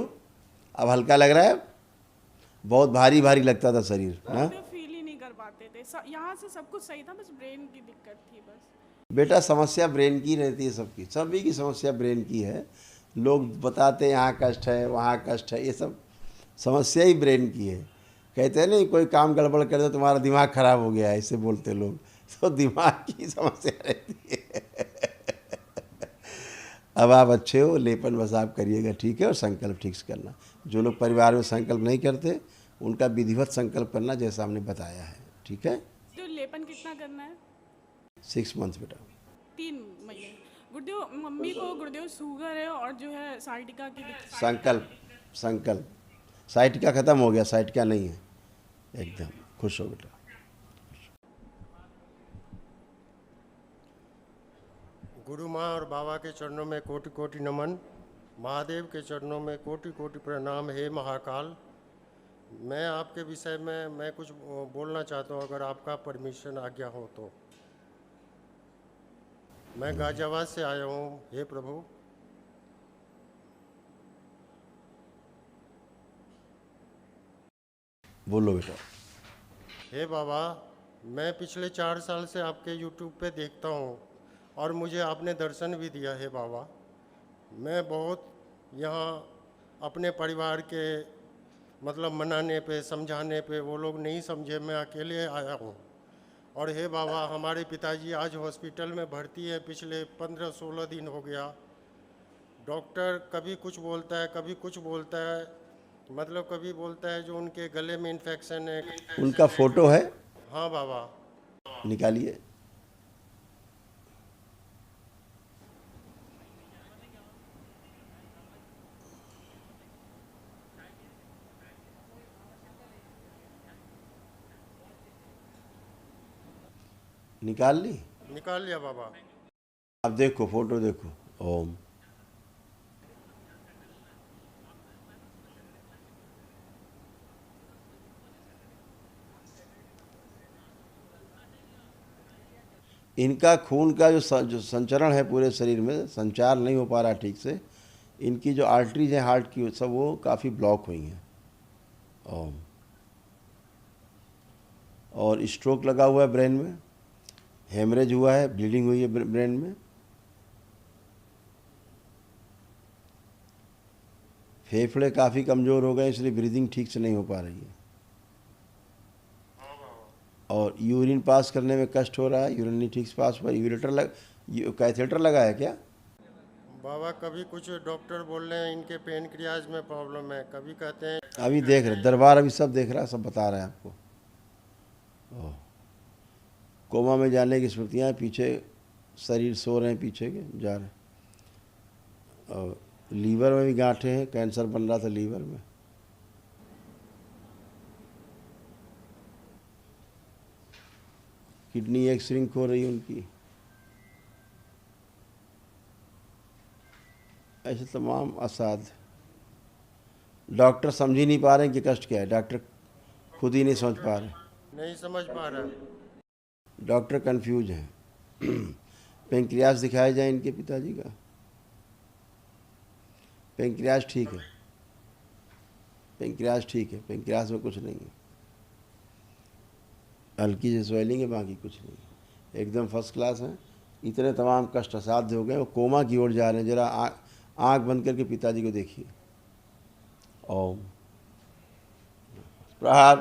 अब हल्का लग रहा है। बहुत भारी भारी लगता था शरीर ना। गुरुदेव फील ही नहीं कर पाते थे, यहाँ से सब कुछ सही था, बस ब्रेन की दिक्कत थी बस। बेटा समस्या ब्रेन की रहती है, सबकी, सभी की समस्या ब्रेन की है। लोग बताते हैं यहाँ कष्ट है, वहाँ कष्ट है, ये सब समस्या ही ब्रेन की है। कहते हैं नहीं, कोई काम गड़बड़ कर दो तुम्हारा दिमाग खराब हो गया है, ऐसे बोलते लोग। तो दिमाग की समस्या रहती है। अब आप अच्छे हो, लेपन बस आप करिएगा, ठीक है, और संकल्प ठीक से करना। जो लोग परिवार में संकल्प नहीं करते उनका विधिवत संकल्प करना, जैसा हमने बताया है, ठीक है। तो लेपन कितना करना है? 6 मंथ बेटा। 3 महीने। गुरुदेव मम्मी को गुरुदेव शुगर है और जो है साइटिका की दिक्कत। संकल्प संकल्प साइटिका खत्म हो गया, साइटिका नहीं है, एकदम खुश हो बेटा। गुरु माँ और बाबा के चरणों में कोटि कोटि नमन, महादेव के चरणों में कोटि कोटि प्रणाम। हे महाकाल, मैं आपके विषय में मैं कुछ बोलना चाहता हूँ, अगर आपका परमिशन आज्ञा हो तो। मैं गाजियाबाद से आया हूँ। हे प्रभु, बोलो बेटा। हे बाबा, मैं पिछले 4 साल से आपके YouTube पे देखता हूँ और मुझे आपने दर्शन भी दिया है बाबा। मैं बहुत यहाँ अपने परिवार के मतलब मनाने पे, समझाने पे, वो लोग नहीं समझे, मैं अकेले आया हूँ। और हे बाबा, हमारे पिताजी आज हॉस्पिटल में भर्ती है, पिछले 15-16 दिन हो गया। डॉक्टर कभी कुछ बोलता है, कभी कुछ बोलता है, मतलब कभी बोलता है जो उनके गले में इन्फेक्शन है। उनका फोटो है, हाँ बाबा। निकालिए। निकाल ली? निकाल लिया बाबा। अब देखो फोटो, देखो। ओम। इनका खून का जो संचरण है पूरे शरीर में, संचार नहीं हो पा रहा ठीक से। इनकी जो आर्टरीज हैं हार्ट की, सब वो काफ़ी ब्लॉक हुई हैं। ओम। और स्ट्रोक लगा हुआ है ब्रेन में, हेमरेज हुआ है, ब्लीडिंग हुई है ब्रेन में। फेफड़े काफ़ी कमज़ोर हो गए, इसलिए ब्रीदिंग ठीक से नहीं हो पा रही है। और यूरिन पास करने में कष्ट हो रहा है, यूरिन नहीं ठीक से पास हुआ। कैथेटर लगा है क्या? बाबा कभी कुछ डॉक्टर बोल रहे हैं इनके पेनक्रियाज में प्रॉब्लम है, कभी कहते हैं। अभी देख रहे दरबार, अभी सब देख रहा है, सब बता रहा है आपको। ओह, कोमा में जाने की स्मृतियाँ, पीछे शरीर सो रहे हैं, पीछे के जा रहे हैं। और लीवर में भी गांठें हैं, कैंसर बन रहा था लीवर में। किडनी एक श्रिंक हो रही है उनकी। ऐसे तमाम असाध। डॉक्टर समझ ही नहीं पा रहे हैं कि कष्ट क्या है, डॉक्टर खुद ही नहीं समझ पा रहे, नहीं समझ पा रहा है। डॉक्टर कंफ्यूज हैं। पेंक्रियास दिखाया जाए इनके पिताजी का। पेंक्रियास ठीक है, पेंक्रियास ठीक है, पेंक्रियास में कुछ नहीं है, हल्की सी स्वेलिंग है, बाकी कुछ नहीं है, एकदम फर्स्ट क्लास है। इतने तमाम कष्ट असाध्य हो गए, वो कोमा की ओर जा रहे हैं। जरा आँख बंद करके पिताजी को देखिए। ओम। प्रहार।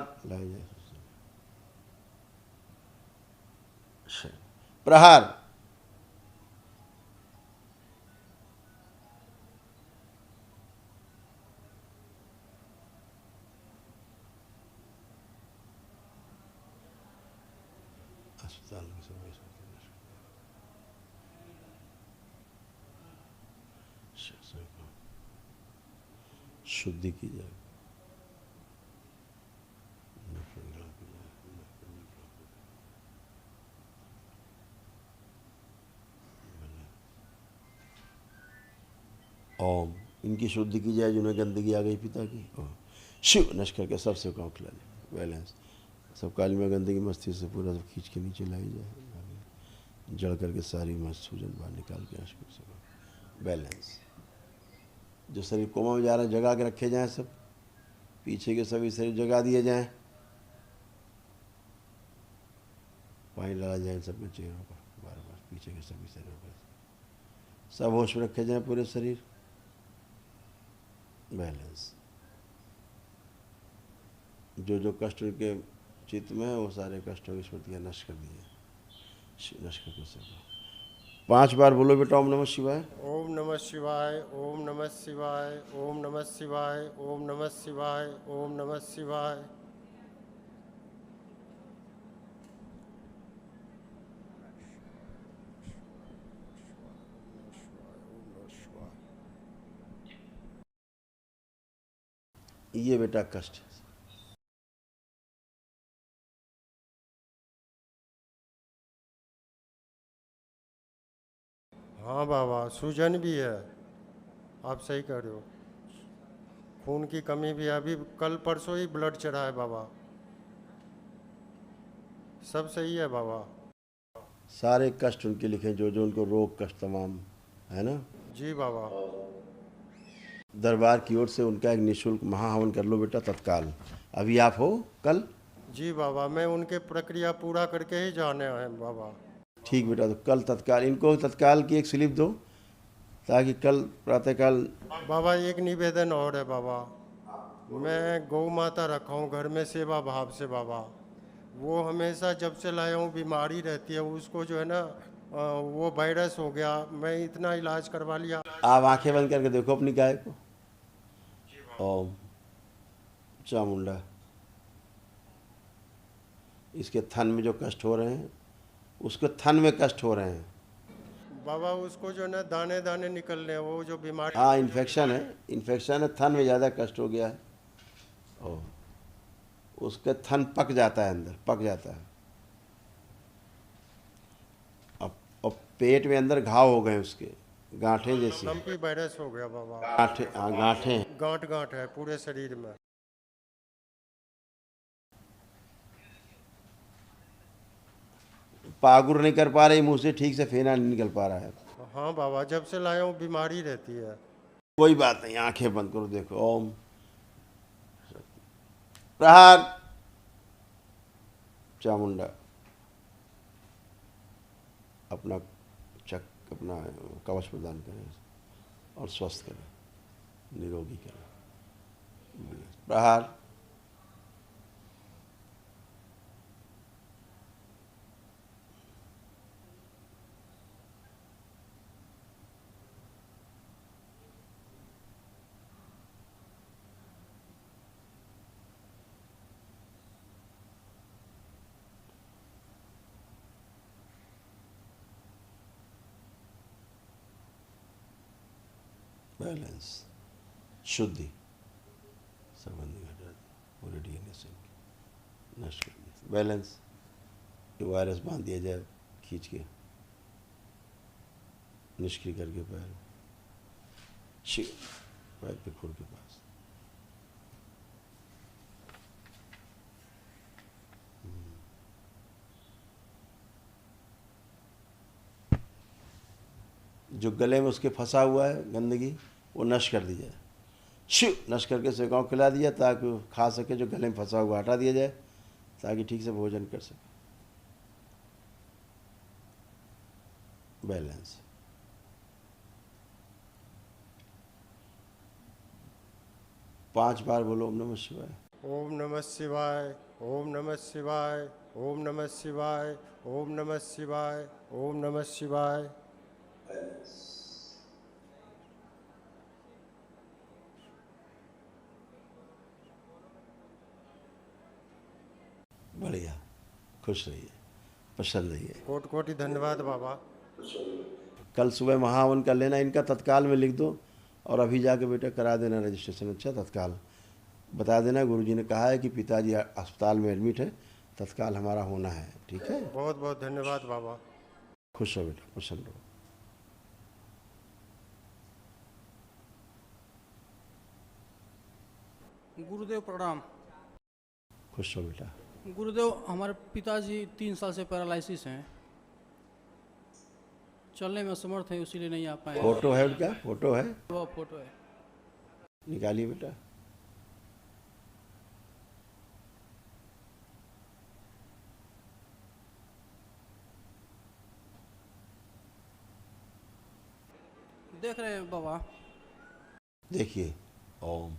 प्रहार। अस्पताल में सब शुद्धि की जाए। ओम, इनकी शुद्धि की जाए जिन्हें गंदगी आ गई पिता की। ओम शिव, नश करके सबसे काम खिला जाए। बैलेंस, सब काली में गंदगी मस्ती से पूरा सब खींच के नीचे लाई जाए, जड़ करके सारी मस्त सूजन बाहर निकाल के आश कर सको। बैलेंस, जो शरीर कोमा में जा रहे हैं जगा के रखे जाएं, सब पीछे के सभी शरीर जगा दिए जाएं, पानी डाला जाए सब में चेहरों पर, बार बार पीछे के सभी शरीरों पर सब होश में रखे जाएं पूरे शरीर। बैलेंस, जो जो कष्ट उनके चित्त में है वो सारे कष्टों की स्मृतियाँ नष्ट कर दिए, नष्ट करके सब 5 बार बोलो बेटा ओम नमः शिवाय। ओम नमः शिवाय, ओम नमः शिवाय, ओम नमः शिवाय, ओम नमः शिवाय, ओम नमः शिवाय। ये बेटा कष्ट है। हाँ बाबा, सूजन भी है, आप सही कह रहे हो। खून की कमी भी है, अभी कल परसों ही ब्लड चढ़ा है बाबा। सब सही है बाबा। सारे कष्ट उनके लिखे जो जो उनको रोग कष्ट तमाम है ना। जी बाबा। दरबार की ओर से उनका एक निःशुल्क महाहवन कर लो बेटा तत्काल। अभी आप हो कल? जी बाबा, मैं उनके प्रक्रिया पूरा करके ही जाने आए हैं बाबा। ठीक बेटा, तो कल तत्काल इनको तत्काल की एक स्लिप दो ताकि कल प्रातःकाल। बाबा एक निवेदन और है बाबा, मैं गौ माता रखा हूँ घर में सेवा भाव से बाबा। वो हमेशा जब से लाया हूँ बीमारी रहती है, उसको जो है ना वो वायरस हो गया। मैं इतना इलाज करवा लिया। आप आंखें बंद करके देखो अपनी गाय को। ओम चामुंडा, इसके थन में जो कष्ट हो रहे हैं, उसके थन में कष्ट हो रहे हैं बाबा। उसको जो ना दाने दाने निकलने, वो जो बीमारी। हाँ इन्फेक्शन है, इन्फेक्शन है, थन में ज़्यादा कष्ट हो गया है। ओ उसके थन पक जाता है, अंदर पक जाता है। अब पेट में अंदर घाव हो गए उसके, गांठें जैसी। लंपी वायरस हो गया बाबा। गांठें, हाँ गांठें, गांठ गांठ है पूरे शरीर में। पागुर नहीं कर पा रही, मुंह से ठीक से फेना नहीं निकल पा रहा है। हाँ बाबा, जब से लाया हूँ बीमारी रहती है। कोई बात नहीं, आंखें बंद करो, देखो। ओम प्रहार चामुंडा, अपना अपना कवच प्रदान करें और स्वस्थ करें, निरोगी करें। प्रहार बैलेंस, शुद्धि, संबंधी घटा पूरे डीएनए से नष्ट कर दिया। बैलेंस, ये वायरस बांध दिया जाए खींच के, निष्क्रिय करके पैर पैर पे खुर के पास। जो गले में उसके फंसा हुआ है गंदगी, वो नष्ट कर दी जाए। शिव, नष्ट करके सेकाओं खिला दिया ताकि वो खा सके, जो गले में फंसा हुआ हटा दिया जाए ताकि ठीक से भोजन कर सके। बैलेंस, पांच बार बोलो ओम नमः शिवाय। ओम नमः शिवाय, ओम नमः शिवाय, ओम नमः शिवाय, ओम नमः शिवाय, ओम नमः शिवाय। बढ़िया, खुश रहिए, प्रसन्न रहिए। कोटि कोटि धन्यवाद बाबा। कल सुबह महाहवन कर लेना, इनका तत्काल में लिख दो और अभी जाके बेटा करा देना रजिस्ट्रेशन, अच्छा तत्काल बता देना गुरुजी ने कहा है कि पिताजी अस्पताल में एडमिट है, तत्काल हमारा होना है, ठीक है। बहुत बहुत धन्यवाद बाबा। खुश रहो बेटा, प्रसन्न रहो। गुरुदेव प्रणाम। खुश रहो बेटा। गुरुदेव, हमारे पिताजी 3 साल से पैरालिसिस हैं, चलने में असमर्थ है, इसीलिए नहीं आ पाए। फोटो है उनका? फोटो है? वो फोटो है। निकालिए बेटा। देख रहे हैं बाबा। देखिए, ओम।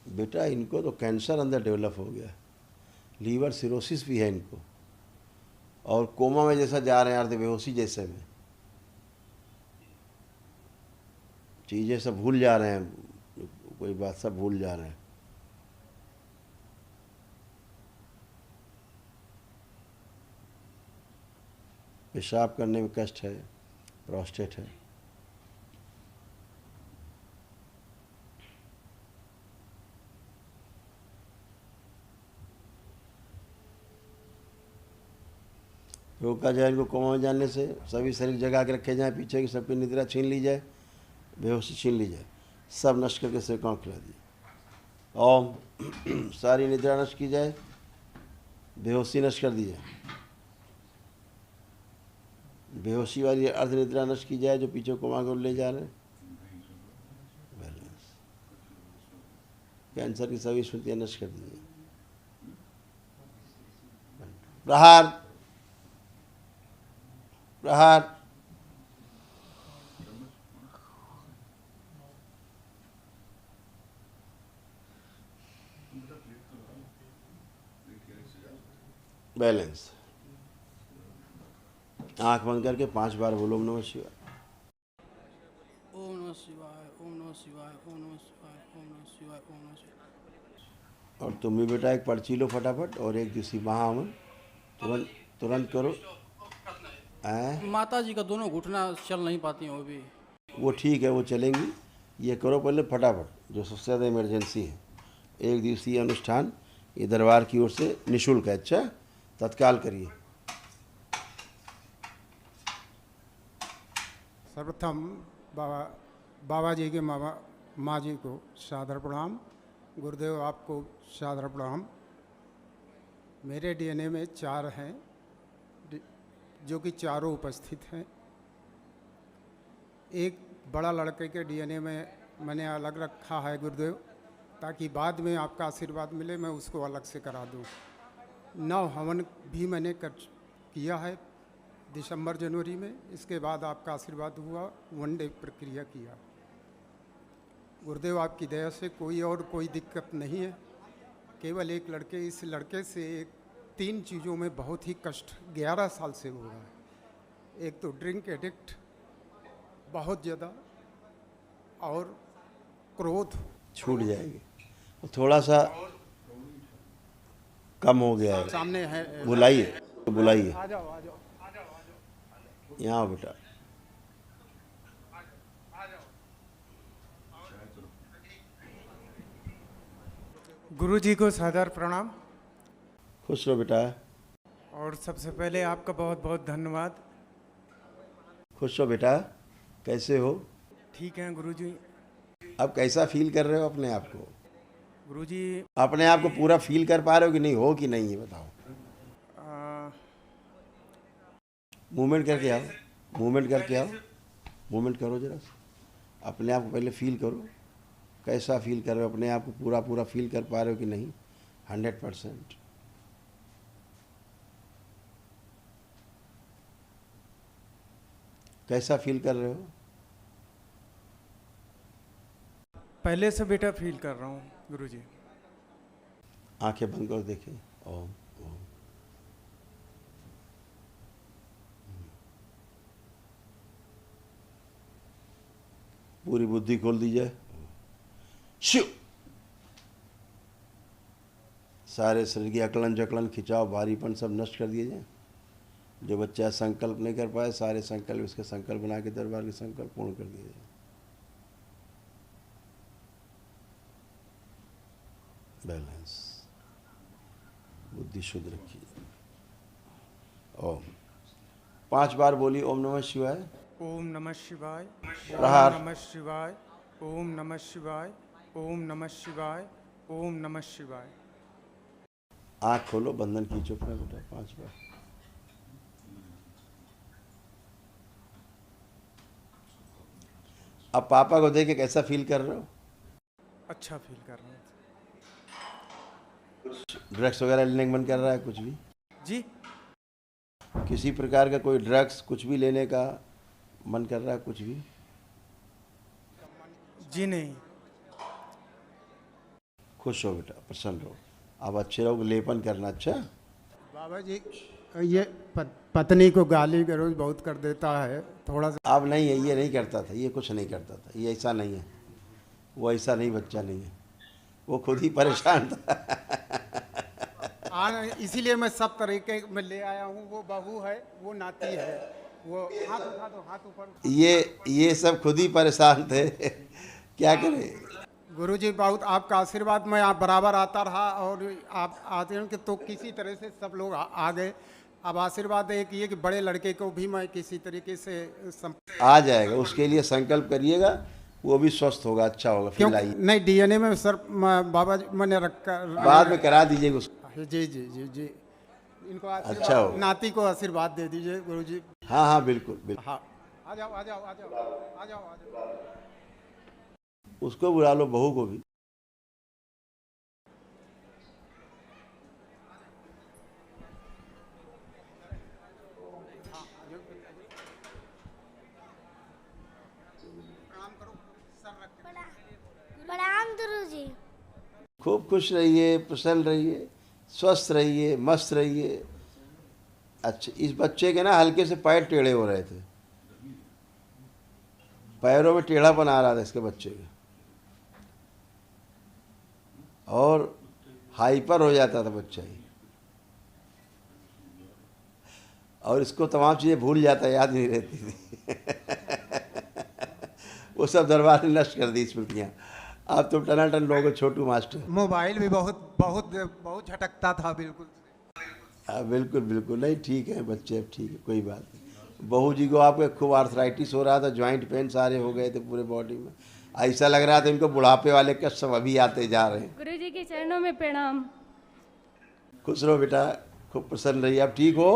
बेटा इनको तो कैंसर अंदर डेवलप हो गया, लीवर सिरोसिस भी है इनको, और कोमा में जैसा जा रहे हैं, अर्ध बेहोशी जैसे में, चीज़ें सब भूल जा रहे हैं, कोई बात सब भूल जा रहे हैं। पेशाब करने में कष्ट है, प्रोस्टेट है। रोका जाए इनको कोमा में जाने से, सभी शरीर जगा के रखे जाएं, पीछे की सबकी निद्रा छीन ली जाए, बेहोशी छीन ली जाए, सब नष्ट करके सिर कांव खिला दिए। ओम। सारी निद्रा नष्ट की जाए, बेहोशी नष्ट कर दी जाए, बेहोशी वाली अर्ध निद्रा नष्ट की जाए जो पीछे कोमा को ले जा रहे हैं। बैलेंस। कैंसर की सभी स्मृतियाँ नष्ट कर दी जाए। प्रहार प्रहार। बैलेंस। आंख बंद करके 5 बार बोलो ओम नमः शिवाय। ओम नमः शिवाय, ओम नमः शिवाय, ओम नमः शिवाय, ओम नमः शिवाय, ओम नमः शिवाय। और तुम भी बेटा एक पर्ची लो फटाफट, और एक दूसरी महाअमन तुरंत तुरंत करो। माता जी का दोनों घुटना चल नहीं पाती हैं वो भी। वो ठीक है, वो चलेंगी। ये करो पहले फटाफट, जो सबसे ज़्यादा इमरजेंसी है। एक दिवसीय अनुष्ठान ये दरबार की ओर से निःशुल्क है, अच्छा तत्काल करिए। सर्वप्रथम बाबा जी के माँ जी को सादर प्रणाम। गुरुदेव आपको सादर प्रणाम। मेरे डीएनए में 4 हैं, जो कि चारों उपस्थित हैं। एक बड़ा लड़के के डीएनए में मैंने अलग रखा है गुरुदेव, ताकि बाद में आपका आशीर्वाद मिले, मैं उसको अलग से करा दूं। 9 हवन भी मैंने किया है दिसंबर जनवरी में। इसके बाद आपका आशीर्वाद हुआ, 1 डे प्रक्रिया किया। गुरुदेव आपकी दया से कोई दिक्कत नहीं है। केवल एक लड़के, इस लड़के से 3 चीज़ों में बहुत ही कष्ट 11 साल से हो रहा है। एक तो ड्रिंक एडिक्ट बहुत ज़्यादा, और क्रोध छूट जाएगी, थोड़ा सा कम हो गया है। सामने है, बुलाइए बुलाइए, आ जाओ यहाँ आओ बेटा। गुरु जी को सादर प्रणाम। खुश रहो बेटा। और सबसे पहले आपका बहुत बहुत धन्यवाद। खुश रहो बेटा। कैसे हो? ठीक है गुरु जी। अब कैसा फील कर रहे हो अपने आप को? गुरु जी अपने आप को पूरा फील कर पा रहे हो कि नहीं, हो कि नहीं, ये बताओ। मूवमेंट करके आओ, मूवमेंट करके आओ, मूवमेंट करो जरा। अपने आप को पहले फील करो, कैसा फील कर रहे हो अपने आप को, पूरा पूरा फील कर पा रहे हो कि नहीं? 100%। कैसा फील कर रहे हो? पहले से बेटा फील कर रहा हूँ गुरु जी। आंखें बंद करो, देखें। ओम ओम। पूरी बुद्धि खोल दी जाए। शिव सारे शरीर की अकलन जकलन खिंचाव भारीपन सब नष्ट कर दिए जाए। जो बच्चा संकल्प नहीं कर पाए सारे संकल्प उसके संकल्प बना के दरबार के संकल्प पूर्ण कर दिए जाए। बैलेंस बुद्धि शुद्ध रखिए। ओम 5 बार बोलिए ओम नमः शिवाय। ओम नमः शिवाय, प्रहार। ओम नमः शिवाय, ओम नमः शिवाय, ओम नमः शिवाय, ओम नमः शिवाय। आँख खोलो, बंधन खींचो अपना बेटा 5 बार। अब पापा को देख के कैसा फील कर रहे हो? अच्छा फील कर रहा हूँ ड्रग्स वगैरह लेने का मन कर रहा है कुछ भी? जी। किसी प्रकार का कोई ड्रग्स कुछ भी लेने का मन कर रहा है कुछ भी? जी नहीं। खुश हो बेटा, प्रसन्न रहो। अब अच्छे रहो, लेपन करना। अच्छा बाबा जी ये पत्नी को गाली गलौज बहुत कर देता है थोड़ा सा। अब नहीं है, ये नहीं करता था, ये कुछ नहीं करता था, ये ऐसा नहीं है, वो ऐसा नहीं बच्चा नहीं है, वो खुद ही परेशान था। इसीलिए मैं सब तरीके में ले आया हूँ। वो बहू है, वो नाती है, वो हाथ उठा दो, हाथ ऊपर। ये सब खुद ही परेशान थे। क्या करें? गुरुजी बहुत आपका आशीर्वाद मैं आप बराबर आता रहा और आप आते हैं कि तो किसी तरह से सब लोग आ गए। अब आशीर्वाद एक ये कि बड़े लड़के को भी मैं किसी तरीके से आ जाएगा, उसके लिए संकल्प करिएगा, वो भी स्वस्थ होगा, अच्छा होगा। क्यों फिर आइए। नहीं डीएनए में सर बाबा जी मैंने रखा, बाद में करा दीजिएगा उसको। जी जी जी जी। इनको अच्छा हो। नाती को आशीर्वाद दे दीजिए गुरुजी। हाँ हाँ बिल्कुल बिल्कुल। हाँ आ जाओ आ जाओ आ जाओ आ जाओ आ जाओ। उसको बुला लो, बहू को भी। प्रणाम गुरुजी। खूब खुश रहिए, प्रसन्न रहिए, स्वस्थ रहिए, मस्त रहिए। अच्छा, इस बच्चे के ना हल्के से पैर टेढ़े हो रहे थे, पैरों में टेढ़ापन आ रहा था इसके बच्चे के, और हाइपर हो जाता था बच्चा ही, और इसको तमाम चीज़ें भूल जाता, याद नहीं रहती थी। वो सब दरबार ने नष्ट कर दी स्मृतियाँ। आप तो टनाटन लोग छोटू मास्टर। मोबाइल भी बहुत बहुत बहुत झटकता था बिल्कुल। बिल्कुल बिल्कुल। नहीं ठीक है बच्चे, अब ठीक है, कोई बात नहीं। बहू जी को आपके खूब आर्थराइटिस हो रहा था, जॉइंट पेन सारे हो गए थे पूरे बॉडी में, ऐसा लग रहा था इनको बुढ़ापे वाले कष्ट सब अभी आते जा रहे हैं। गुरु जी के चरणों में प्रणाम। खुश रहो बेटा, खूब प्रसन्न रहिए। अब ठीक हो?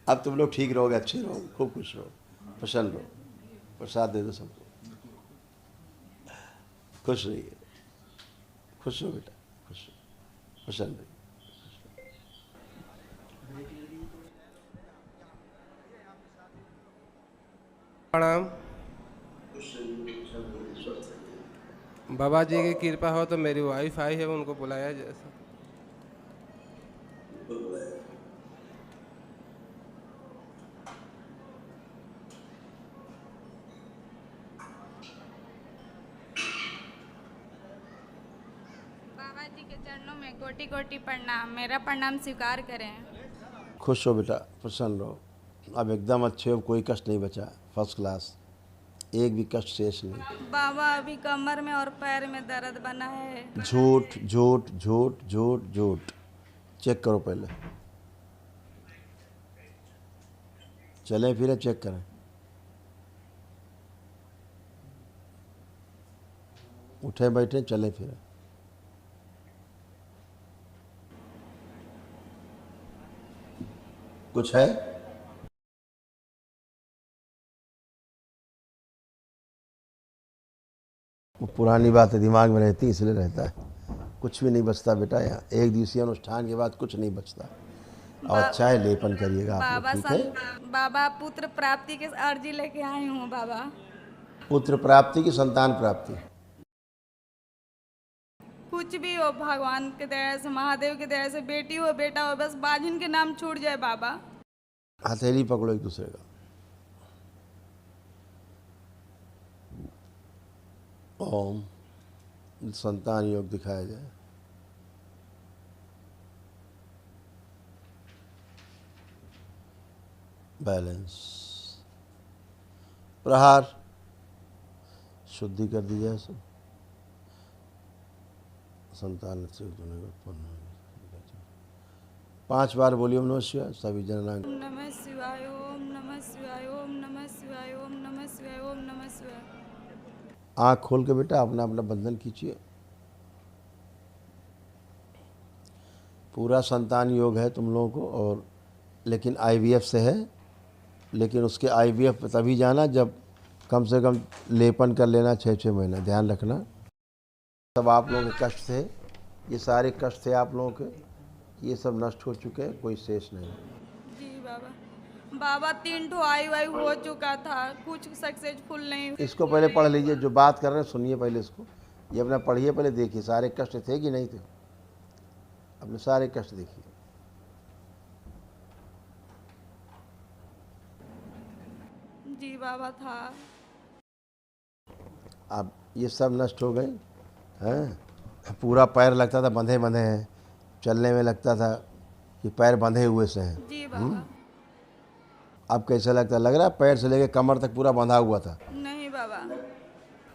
अब तुम लोग ठीक रहोगे, अच्छे रहो, खूब खुश रहो, प्रसन्न रहो। प्रसाद दे दो सबको। खुश रहिए, खुश हो बेटा, खुश रहो, प्रसन्न रहिए। प्रणाम। बाबा जी की कृपा हो तो मेरी वाइफ आई है, उनको बुलाया जैसा। बाबा जी के चरणों में कोटि कोटि प्रणाम, मेरा प्रणाम स्वीकार करें। खुश हो बेटा, प्रसन्न रहो। अब एकदम अच्छे हो, कोई कष्ट नहीं बचा, फर्स्ट क्लास, एक भी कष्ट शेष नहीं। बाबा अभी कमर में और पैर में दर्द बना है। झूठ झूठ झूठ झूठ झूठ। चेक करो पहले, चले फिरे चेक करें। उठे बैठे चले फिरे। कुछ है? वो पुरानी बातें दिमाग में रहती, इसलिए रहता है। कुछ भी नहीं बचता बेटा यहाँ, एक दिवसीय अनुष्ठान के बाद कुछ नहीं बचता। और अच्छा है, लेपन करिएगा आप लोग, ठीक है? बाबा पुत्र प्राप्ति की अर्जी लेके आई हूँ बाबा। पुत्र प्राप्ति की, संतान प्राप्ति? कुछ भी हो, भगवान के दया से, महादेव के दया से, बेटी हो बेटा हो, बस बाजिन के नाम छूट जाए बाबा। हथेली पकड़ो एक दूसरे का। ओम। संतान योग दिखाया जाए। बैलेंस। प्रहार। शुद्धि कर दी जाए सब। संतान से उत्पन्न होगी। 5 बार बोलिए ओम नमः शिवाय सभी जननांग। ओम नमः शिवाय ओम नमः शिवाय ओम नमः शिवाय ओम नमः शिवाय ओम नमः शिवाय। आँख खोल के बेटा अपना अपना बंधन खींचिए। पूरा संतान योग है तुम लोगों को, और लेकिन IVF से है। लेकिन उसके IVF तभी जाना जब कम से कम लेपन कर लेना 6-6 महीना। ध्यान रखना। सब आप लोगों के कष्ट थे, ये सारे कष्ट थे आप लोगों के, ये सब नष्ट हो चुके हैं, कोई शेष नहीं। जी बाबा। बाबा 3 ठो आई हो चुका था, कुछ सक्सेसफुल नहीं। इसको पहले पढ़ लीजिए, जो बात कर रहे हैं सुनिए पहले इसको। ये अपना पढ़िए पहले, देखिए सारे कष्ट थे कि नहीं थे। अपने सारे कष्ट देखिए। जी बाबा था। अब ये सब नष्ट हो गए हैं। पूरा पैर लगता था बंधे बंधे हैं, चलने में लगता था कि पैर बंधे हुए से हैं। जी बाबा। अब कैसा लगता? लग रहा है पैर से लेके कमर तक पूरा बंधा हुआ था। नहीं बाबा।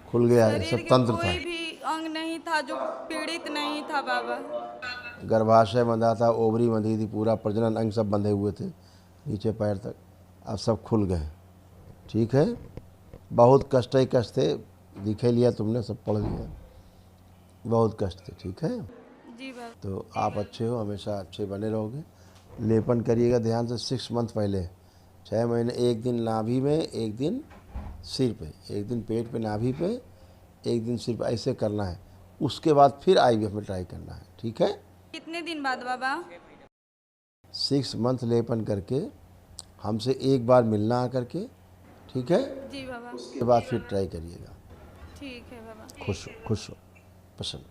खुल गया है, शरीर सब के तंत्र था। कोई भी अंग नहीं था जो पीड़ित नहीं था बाबा। गर्भाशय बंधा था, ओवरी बंधी थी, पूरा प्रजनन अंग सब बंधे हुए थे नीचे पैर तक। अब सब खुल गए। ठीक है। बहुत कष्ट ही कष्ट थे, दिखे लिया तुमने, सब पढ़ लिया। बहुत कष्ट थे। ठीक है। जी बाबा। तो आप अच्छे हो, हमेशा अच्छे बने रहोगे। लेपन करिएगा ध्यान से 6 मंथ पहले। 6 महीने, एक दिन नाभि में, एक दिन सिर पे, एक दिन पेट पे नाभि पे, एक दिन सिर पे, ऐसे करना है। उसके बाद फिर IVF में ट्राई करना है। ठीक है। कितने दिन बाद बाबा? 6 मंथ लेपन करके हमसे एक बार मिलना आकर के। ठीक है। जी बाबा। उसके बाद फिर ट्राई करिएगा। ठीक है बाबा। खुश हो प्रसन्न।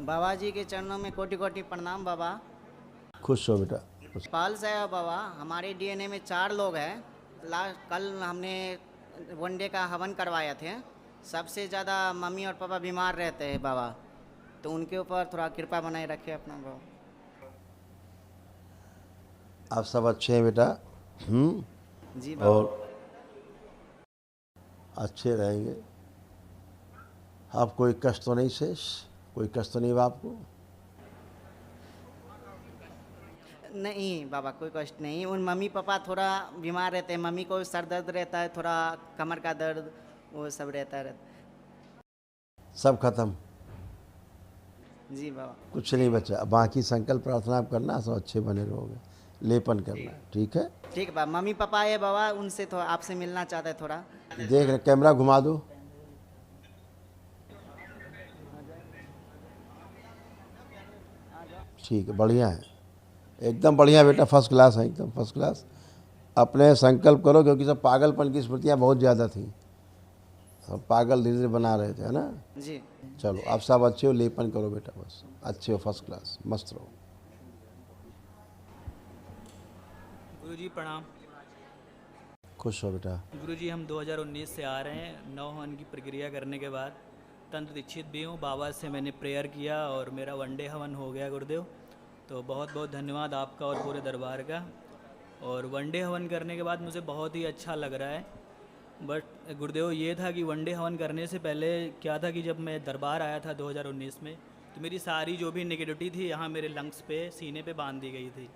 बाबा जी के चरणों में कोटि कोटि प्रणाम बाबा। खुश हो बेटा। पाल से है बाबा। हमारे DNA में 4 लोग हैं। कल हमने वनडे का हवन करवाया थे। सबसे ज़्यादा मम्मी और पापा बीमार रहते हैं बाबा, तो उनके ऊपर थोड़ा कृपा बनाए रखे अपना बाबा। आप सब अच्छे हैं बेटा। जी बाबा। और अच्छे रहेंगे। आप कोई कष्ट तो नहीं शेष? कोई कष्ट तो नहीं हुआ आपको? नहीं बाबा, कोई कष्ट नहीं। उन मम्मी पापा थोड़ा बीमार रहते हैं। मम्मी को सर दर्द रहता है, थोड़ा कमर का दर्द, वो सब रहता है। सब खत्म? जी बाबा। कुछ नहीं बचा। बाकी संकल्प प्रार्थना आप करना, सब अच्छे बने रहोगे। लेपन करना। ठीक है। ठीक है बाबा। मम्मी पापा है बाबा, उनसे थोड़ा आपसे मिलना चाहता है थोड़ा। देख रहे, कैमरा घुमा दो। ठीक है, बढ़िया है, एकदम बढ़िया बेटा, फर्स्ट क्लास है, एकदम फर्स्ट क्लास। अपने संकल्प करो, क्योंकि सब पागलपन की स्मृतियाँ बहुत ज़्यादा थी, सब पागल धीरे धीरे बना रहे थे, है ना जी। चलो आप सब अच्छे हो, लेपन करो बेटा, बस अच्छे हो, फर्स्ट क्लास, मस्त रहो। गुरुजी प्रणाम। खुश हो बेटा। गुरुजी हम 2019 से आ रहे हैं। 9 हवन की प्रक्रिया करने के बाद तंत्र दीक्षित भी हूँ। बाबा से मैंने प्रेयर किया और मेरा वनडे हवन हो गया गुरुदेव। तो बहुत बहुत धन्यवाद आपका और पूरे दरबार का। और वनडे हवन करने के बाद मुझे बहुत ही अच्छा लग रहा है। बट गुरुदेव ये था कि वनडे हवन करने से पहले क्या था कि जब मैं दरबार आया था 2019 में, तो मेरी सारी जो भी नेगेटिविटी थी यहाँ मेरे लंग्स पे, सीने पे बांध दी गई थी।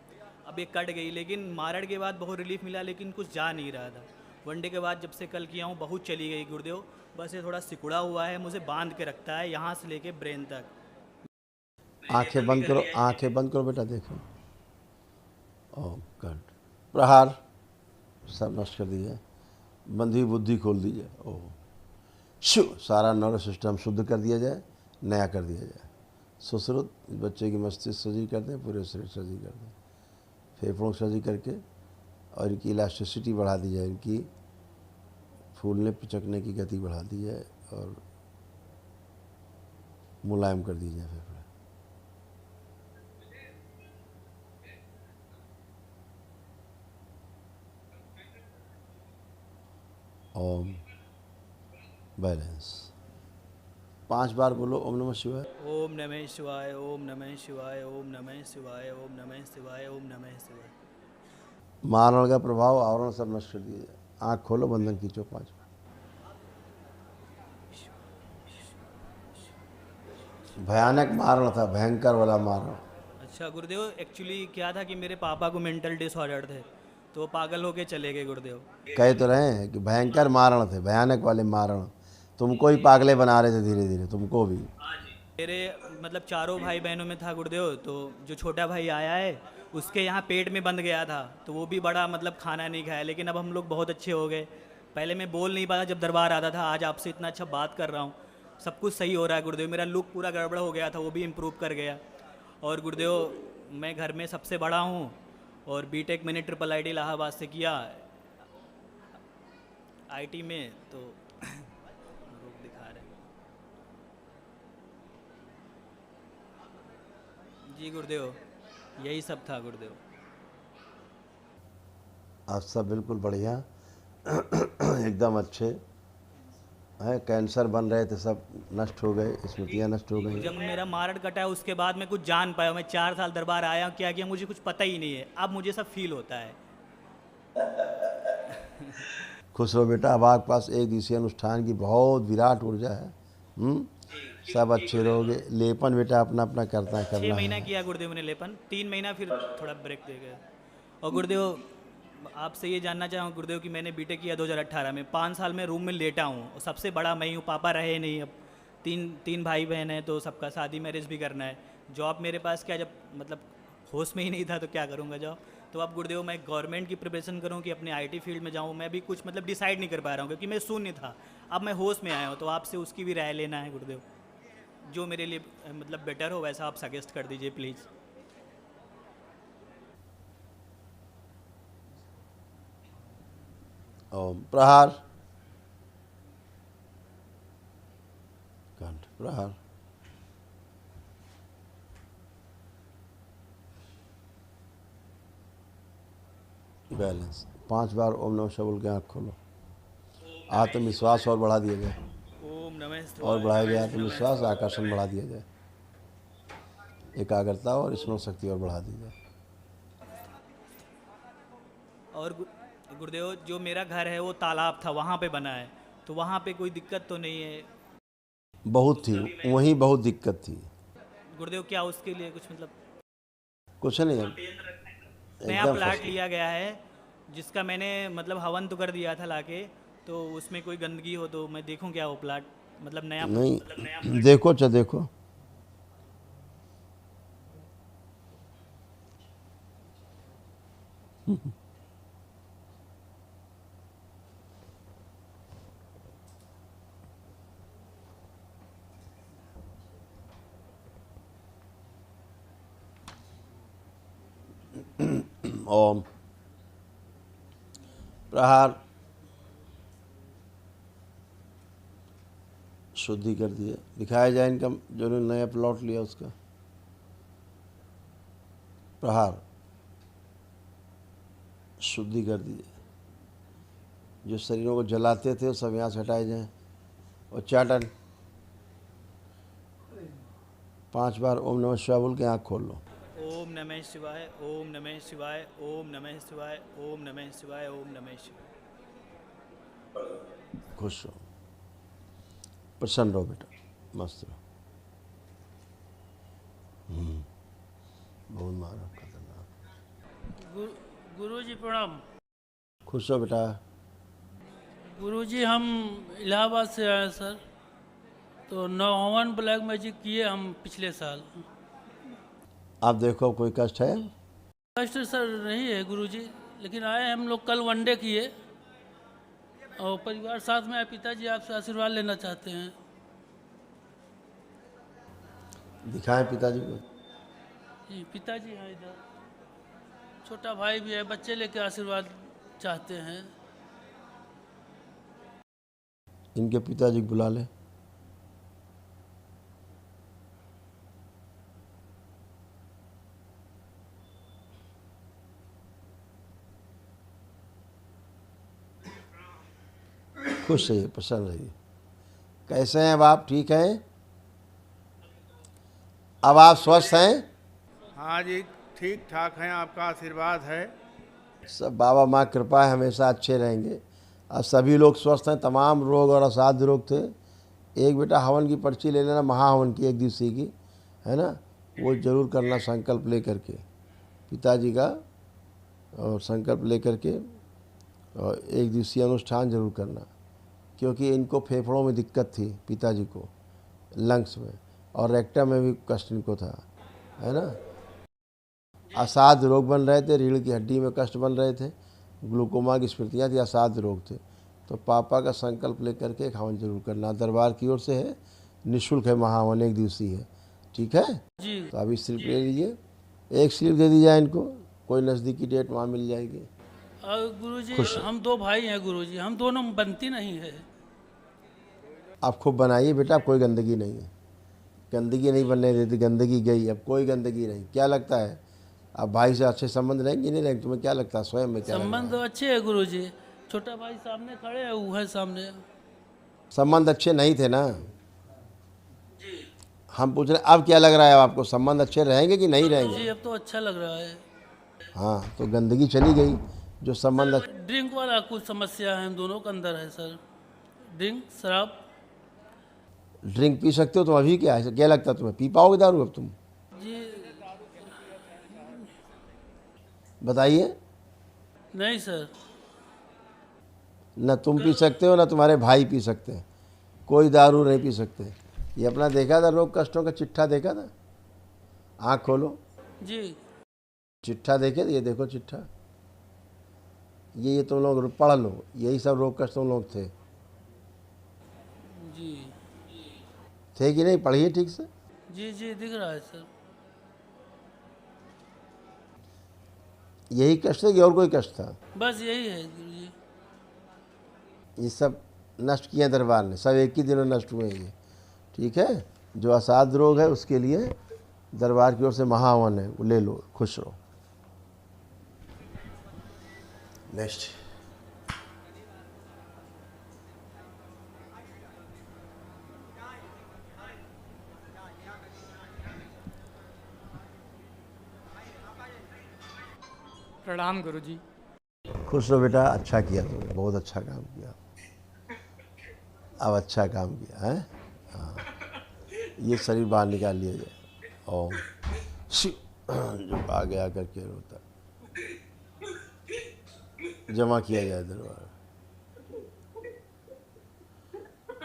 अब ये कट गई, लेकिन मारड़ के बाद बहुत रिलीफ मिला, लेकिन कुछ जा नहीं रहा था। वनडे के बाद जब से कल किया हूँ बहुत चली गई गुरुदेव। बस ये थोड़ा सिकुड़ा हुआ है, मुझे बांध के रखता है यहाँ से लेके ब्रेन तक। आंखें बंद करो, आंखें बंद करो बेटा, देखो। ओह गॉड। प्रहार सब नष्ट कर दीजिए, बंधी बुद्धि खोल दीजिए। ओह शुभ, सारा नर्व सिस्टम शुद्ध कर दिया जाए, नया कर दिया जाए। सुश्रुत बच्चे की मस्तिष्क सजी कर दें, पूरे शरीर सजी कर दें, फेफड़ों सजी करके, और इनकी इलास्टिसिटी बढ़ा दी जाए, इनकी फूलने पिचकने की गति बढ़ा दी जाए, और मुलायम कर दी जाए फेफड़े। ओम। बैलेंस 5 बार बोलो ओम नमः शिवाय। ओम नमः शिवाय, ओम नमः शिवाय, ओम नमः शिवाय, ओम नमः शिवाय, ओम नमः शिवाय। मारण का प्रभाव आवरण सब नष्ट कर दिया जाए। आँख खोलो, बंधन खींचो 5 बार। भयानक मारण था, भयंकर वाला मारण। अच्छा गुरुदेव, एक्चुअली क्या था कि मेरे पापा को मेंटल डिसऑर्डर थे, तो वो पागल होके चले गए गुरुदेव। कह तो रहे हैं कि भयंकर मारण थे, भयानक वाले मारण। तुमको ही पागले बना रहे थे धीरे धीरे, तुमको भी। मेरे मतलब चारों भाई बहनों में था गुरुदेव, तो जो छोटा भाई आया है उसके यहाँ पेट में बंद गया था, तो वो भी बड़ा मतलब खाना नहीं खाया, लेकिन अब हम लोग बहुत अच्छे हो गए। पहले मैं बोल नहीं पाता जब दरबार आता था, आज आपसे इतना अच्छा बात कर रहा हूँ, सब कुछ सही हो रहा है गुरुदेव। मेरा लुक पूरा गड़बड़ हो गया था, वो भी इम्प्रूव कर गया। और गुरुदेव मैं घर में सबसे बड़ा हूँ, और बीटेक मैंने IIIT इलाहाबाद से किया IT में, तो लोग दिखा रहे हैं। जी गुरुदेव, यही सब था गुरुदेव। आप सब बिल्कुल बढ़िया एकदम अच्छे हैं। कैंसर बन रहे थे, सब नष्ट हो गए, स्मृतियाँ नष्ट हो गई। जब मेरा मारण कटा है उसके बाद मैं कुछ जान पाया। मैं 4 साल दरबार आया हूँ, क्या किया मुझे कुछ पता ही नहीं है, अब मुझे सब फील होता है। खुश रहो बेटा, अब आपके पास एक दिवसीय अनुष्ठान की बहुत विराट ऊर्जा है। सब अच्छे रहोगे। लेपन बेटा अपना अपना करना 6 महीना है। किया गुरुदेव ने लेपन, 3 महीना फिर थोड़ा ब्रेक दे गए। और गुरुदेव आपसे ये जानना चाहूँ गुरुदेव कि मैंने बीटेक किया 2018 में, 5 साल में रूम में लेटा हूँ, और सबसे बड़ा मैं हूँ, पापा रहे नहीं। अब तीन भाई बहन हैं, तो सबका शादी मैरिज भी करना है। जॉब मेरे पास क्या, जब मतलब होश में ही नहीं था तो क्या करूँगा जॉब। तो अब गुरुदेव मैं गवर्नमेंट की प्रिपरेशन करूँ कि अपने IT फील्ड में जाऊँ, मैं भी कुछ मतलब डिसाइड नहीं कर पा रहा हूँ, क्योंकि मैं शून्य था, अब मैं होश में आया हूँ। तो आपसे उसकी भी राय लेना है गुरुदेव, जो मेरे लिए मतलब बेटर हो वैसा आप सजेस्ट कर दीजिए प्लीज़। ओम। प्रहार, कंठ प्रहार। बैलेंस 5 बार ओम नमः शिवाय बोल के आँख खोलो। आत्मविश्वास और बढ़ा दिया जाए, ओम नमः शिवाय। और बढ़ाया जाए आत्मविश्वास, आकर्षण बढ़ा दिया जाए, एकाग्रता और स्मरण शक्ति और बढ़ा दी जाए। और गुरुदेव जो मेरा घर है वो तालाब था, वहाँ पे बना है, तो वहाँ पे कोई दिक्कत तो नहीं है? बहुत थी, वहीं बहुत दिक्कत थी गुरुदेव। क्या उसके लिए कुछ मतलब कुछ नहीं है, नया एकदम प्लाट फर्स्ट। लिया गया है, जिसका मैंने मतलब हवन तो कर दिया था लाके, तो उसमें कोई गंदगी हो तो मैं देखूं क्या वो प्लाट, मतलब नया नहीं, देखो देखो। ओम। प्रहार, शुद्धि कर दिए। दिखाया जाए इनका जो ने नया प्लॉट लिया उसका। प्रहार, शुद्धि कर दिए। जो शरीरों को जलाते थे वो सब यहाँ से हटाए जाएं। और चाटन 5 बार ओम नमः शिवाय बोल के आँख खोल लो। ओम नमः शिवाय, ओम नमः शिवाय, ओम नमः शिवाय, ओम नमः शिवाय, ओम नमः शिवाय। खुश रहो, प्रसन्न रहो बेटा, मस्त रहो। बहुत मारा खतरनाक। गुरुजी प्रणाम। खुश रहो बेटा। गुरुजी हम इलाहाबाद से आए सर, तो 9 हवन ब्लैक मैजिक किए हम पिछले साल। आप देखो कोई कष्ट है? कष्ट सर नहीं है गुरुजी, लेकिन आए हम लोग कल वनडे किए, और परिवार साथ में आए। पिताजी आपसे आशीर्वाद लेना चाहते हैं। दिखाएं पिताजी को। जी पिताजी हैं इधर, छोटा भाई भी है, बच्चे लेके आशीर्वाद चाहते हैं। इनके पिताजी को बुला ले। खुश रहिए, प्रसन्न रहिए। कैसे हैं अब आप? ठीक हैं? अब आप स्वस्थ हैं? हाँ जी, ठीक ठाक हैं, आपका आशीर्वाद है। सब बाबा माँ कृपा है, हमेशा अच्छे रहेंगे। अब सभी लोग स्वस्थ हैं, तमाम रोग और असाध्य रोग थे। एक बेटा हवन की पर्ची ले लेना, महाहवन की 1 दिवसीय की, है ना, वो जरूर करना संकल्प ले करके, पिताजी का, और संकल्प ले करके, और 1 दिवसीय अनुष्ठान जरूर करना, क्योंकि इनको फेफड़ों में दिक्कत थी, पिताजी को लंग्स में, और रेक्टम में भी कष्ट इनको था, है ना। असाध्य रोग बन रहे थे, रीढ़ की हड्डी में कष्ट बन रहे थे, ग्लूकोमा की स्मृतियाँ थी, असाध्य रोग थे। तो पापा का संकल्प लेकर के एक हवन जरूर करना, दरबार की ओर से है, निःशुल्क है, महाहवन 1 दिवसीय है, ठीक है जी। तो अभी स्लिप ले लीजिए, एक स्लिप दे दी जाए इनको, कोई नज़दीकी डेट वहाँ मिल जाएगी। गुरुजी हम 2 भाई हैं गुरुजी, हम दोनों बनती नहीं है। आप खूब बनाइए बेटा, कोई गंदगी नहीं है, गंदगी नहीं बनने देती, गंदगी गई, अब कोई गंदगी नहीं। क्या लगता है अब भाई से अच्छे संबंध रहेंगे नहीं रहेंगे? तुम्हें क्या लगता है स्वयं में? क्या संबंध तो अच्छे है गुरुजी, छोटा भाई सामने खड़े है, वो है सामने। संबंध अच्छे नहीं थे ना? हम पूछ रहे अब क्या लग रहा है आपको, संबंध अच्छे रहेंगे कि नहीं रहेंगे? जी अब तो अच्छा लग रहा है। हाँ, तो गंदगी चली गई, जो संबंध। ड्रिंक वाला कुछ समस्या है हम दोनों के अंदर है सर, ड्रिंक शराब। ड्रिंक पी सकते हो तुम अभी? क्या है, क्या लगता है तुम्हें, पी पाओगे दारू अब तुम? जी बताइए। नहीं सर। न तुम पी सकते हो, न तुम्हारे भाई पी सकते हैं, कोई दारू नहीं पी सकते। ये अपना देखा था रोग कष्टों का चिट्ठा देखा था? आँख खोलो जी, चिट्ठा देखे, ये देखो चिट्ठा, ये तुम लोग पढ़ लो, यही सब रोग कष्ट तुम लोग थे जी थे कि नहीं? पढ़िए ठीक से। जी जी दिख रहा है सर। यही कष्ट है कि और कोई कष्ट था? बस यही है गुरुजी। ये सब नष्ट किए दरबार ने, सब एक ही दिन में नष्ट हुए ये, ठीक है। जो असाध्य रोग है उसके लिए दरबार की ओर से महाहवन है, वो ले लो, खुश रहो। नेक्स्ट। प्रणाम गुरुजी। खुश रहो बेटा, अच्छा किया तुमने, बहुत अच्छा काम किया, अब अच्छा काम किया है। हाँ, ये शरीर बाहर निकाल लिया जाए, और जो आगे आकर के रोता जमा किया जाए दरबार,